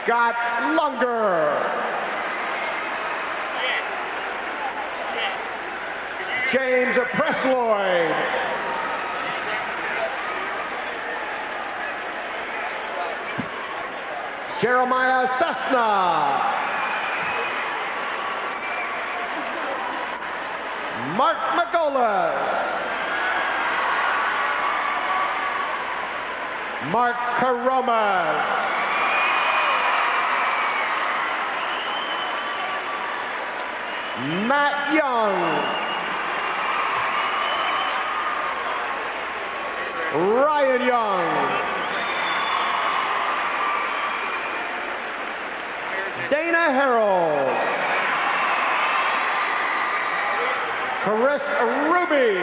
Scott Lunger, James Presloyd, Jeremiah Cessna, Mark McGolas, Mark Karomas, Matt Young, Ryan Young, Dana Harold, Chris Ruby,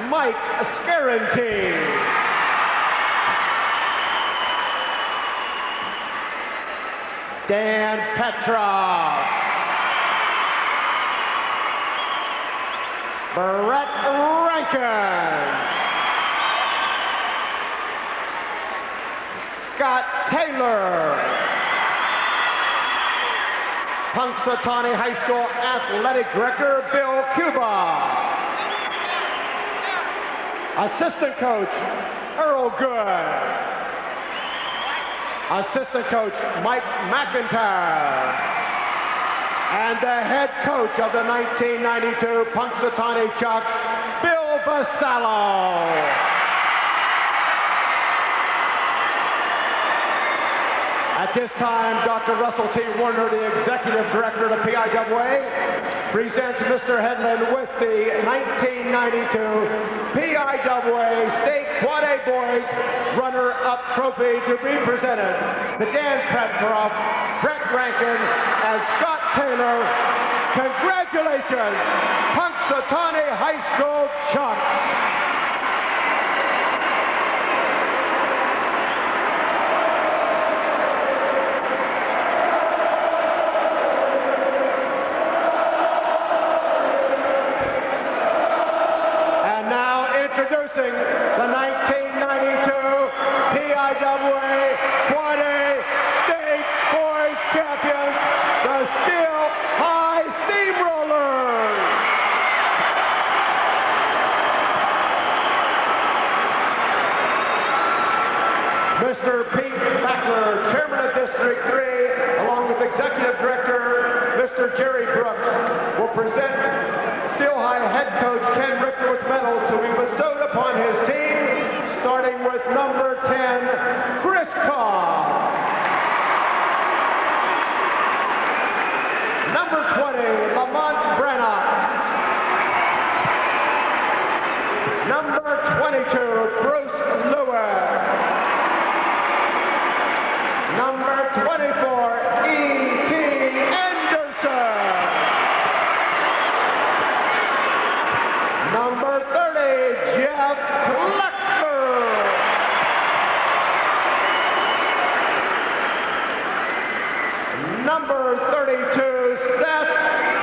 Mike Scarantine, Dan Petrov, Brett Rankin. Scott Taylor. Punxsutawney High School Athletic Director Bill Cuba. Assistant Coach Earl Good. Assistant Coach Mike McIntyre. And the head coach of the 1992 Punxsutawney Chucks, Bill Vasallo. At this time, Dr. Russell T. Warner, the Executive Director of the PIAA, presents Mr. Headland with the 1992 PIAA State Quad A Boys Runner-Up Trophy to be presented to Dan Petroff, Brett Rankin, and Scott Taylor. Congratulations, Punxsutawney High School Chucks. Introducing the 1992 PIAA Quad A State Boys Champions, the Steel High Steamrollers. Mr. Pete Backler, Chairman of District 3, along with Executive Director Mr. Jerry Brooks, will present Steel High head coach Ken Richter with medals to be bestowed upon his team, starting with number 10, Chris Cobb. Number 20, Lamont Brannock. Number 22, Bruce Lewis. Number 24, E.T. Anderson. Number 30, Jeff Kleckner. Number 32, Seth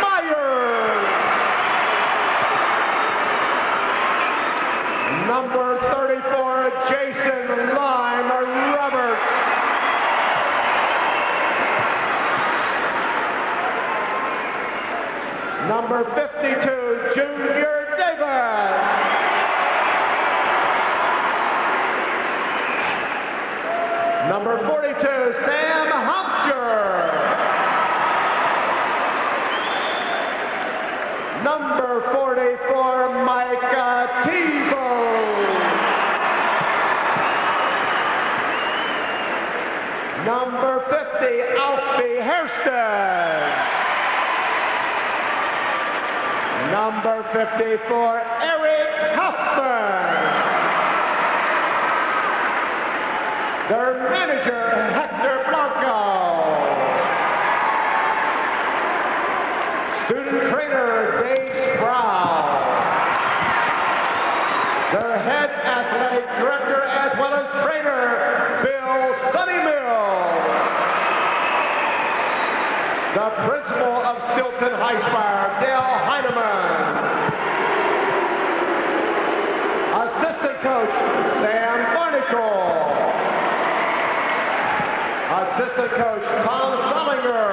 Myers. Number 34, Jason Lime Roberts. Number 52, Junior Davis. Number 42, Sam Hampshire. Number 44, Micah Tebow. Number 50, Alfie Hairston. Number 54, Eric Huffman. Their manager, Hector Blanco. Student trainer, Dave Sproul. Their head athletic director as well as trainer, Bill Sonny Mills. The principal of Stilton High Spire, Dale Heineman. Assistant coach, Sam Barnacle. Assistant coach, Tom Sullinger.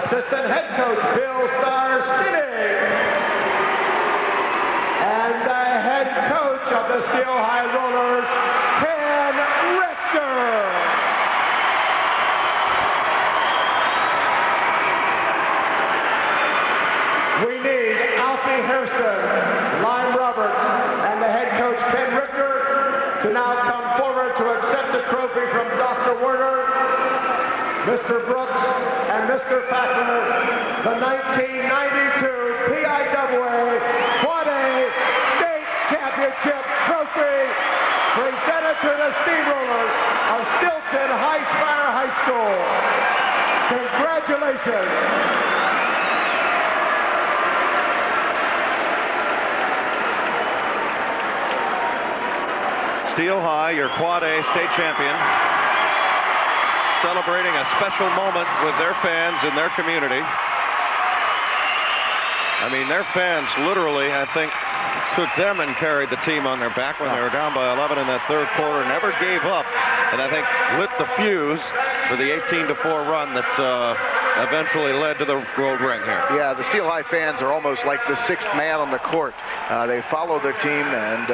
Assistant head coach, Bill Star-Sinning. And the head coach of the Steel High Rollers, Ken Richter. We need Alfie Hairston, Lime Roberts, and the head coach, Ken Richter, to now come forward to accept the trophy from Dr. Werner, Mr. Brooks, and Mr. Fackler, the 1992 PIAA Quad A State Championship Trophy, presented to the Steamrollers of Stilton High Spire High School. Congratulations. Steel High, your Quad A state champion, celebrating a special moment with their fans in their community. I mean, their fans literally, I think, took them and carried the team on their back when they were down by 11 in that third quarter, never gave up, and I think lit the fuse for the 18-4 run that eventually led to the road ring here. Yeah, the Steel High fans are almost like the sixth man on the court. They follow their team and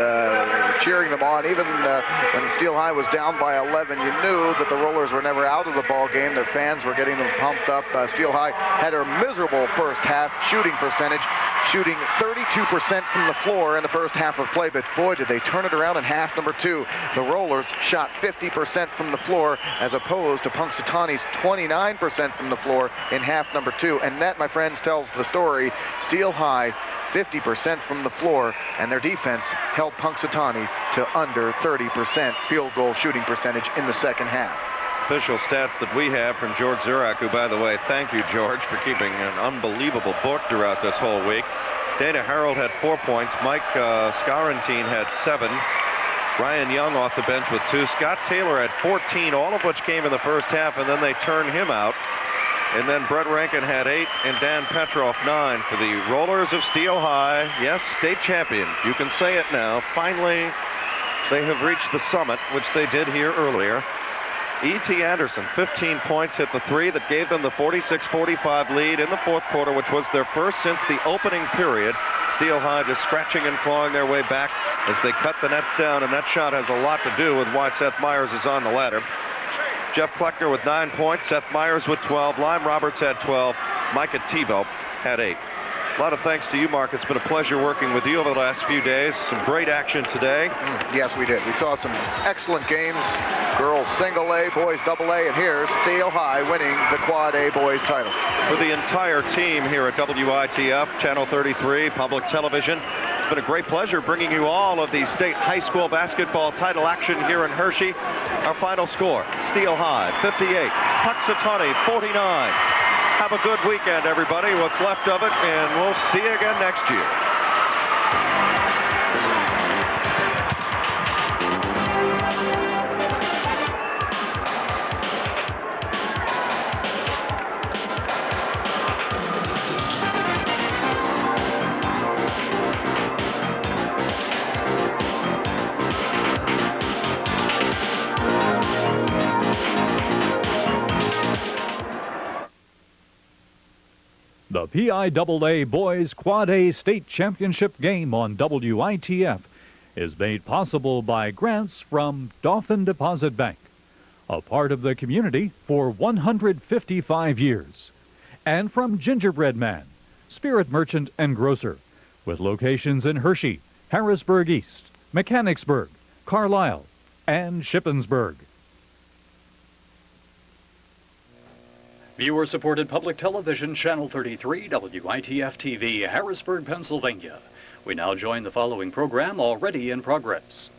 cheering them on. Even when Steel High was down by 11, you knew that the Rollers were never out of the ball game. Their fans were getting them pumped up. Steel High had a miserable first half shooting percentage, shooting 32% from the floor in the first half of play, but boy, did they turn it around in half number 2. The Rollers shot 50% from the floor as opposed to Punxsutawney's 29% from the floor in half number 2. And that, my friends, tells the story. Steel High 50% from the floor, and their defense held Punxsutawney to under 30% field goal shooting percentage in the second half. Official stats that we have from George Zurak, who, by the way, thank you, George, for keeping an unbelievable book throughout this whole week. Dana Harold had 4 points. Mike Scarantine had 7. Ryan Young off the bench with 2. Scott Taylor had 14, all of which came in the first half, and then they turned him out. And then Brett Rankin had 8, and Dan Petroff 9 for the Rollers of Steel High. Yes, state champion. You can say it now. Finally, they have reached the summit, which they did here earlier. E.T. Anderson, 15 points, hit the 3 that gave them the 46-45 lead in the fourth quarter, which was their first since the opening period. Steel High just scratching and clawing their way back as they cut the nets down, and that shot has a lot to do with why Seth Myers is on the ladder. Jeff Kleckner with 9 points, Seth Myers with 12, Lime Roberts had 12, Micah Tebow had 8. A lot of thanks to you, Mark. It's been a pleasure working with you over the last few days. Some great action today. Yes, we did. We saw some excellent games. Girls single A, boys double A, and here's Steel High winning the Quad A boys title. For the entire team here at WITF, Channel 33, Public Television, it's been a great pleasure bringing you all of the state high school basketball title action here in Hershey. Our final score, Steel High 58, Punxsutawney 49. Have a good weekend, everybody, what's left of it, and we'll see you again next year. The PIAA Boys Quad A State Championship game on WITF is made possible by grants from Dauphin Deposit Bank, a part of the community for 155 years, and from Gingerbread Man, spirit merchant and grocer, with locations in Hershey, Harrisburg East, Mechanicsburg, Carlisle, and Shippensburg. Viewer-supported public television, Channel 33, WITF-TV, Harrisburg, Pennsylvania. We now join the following program already in progress.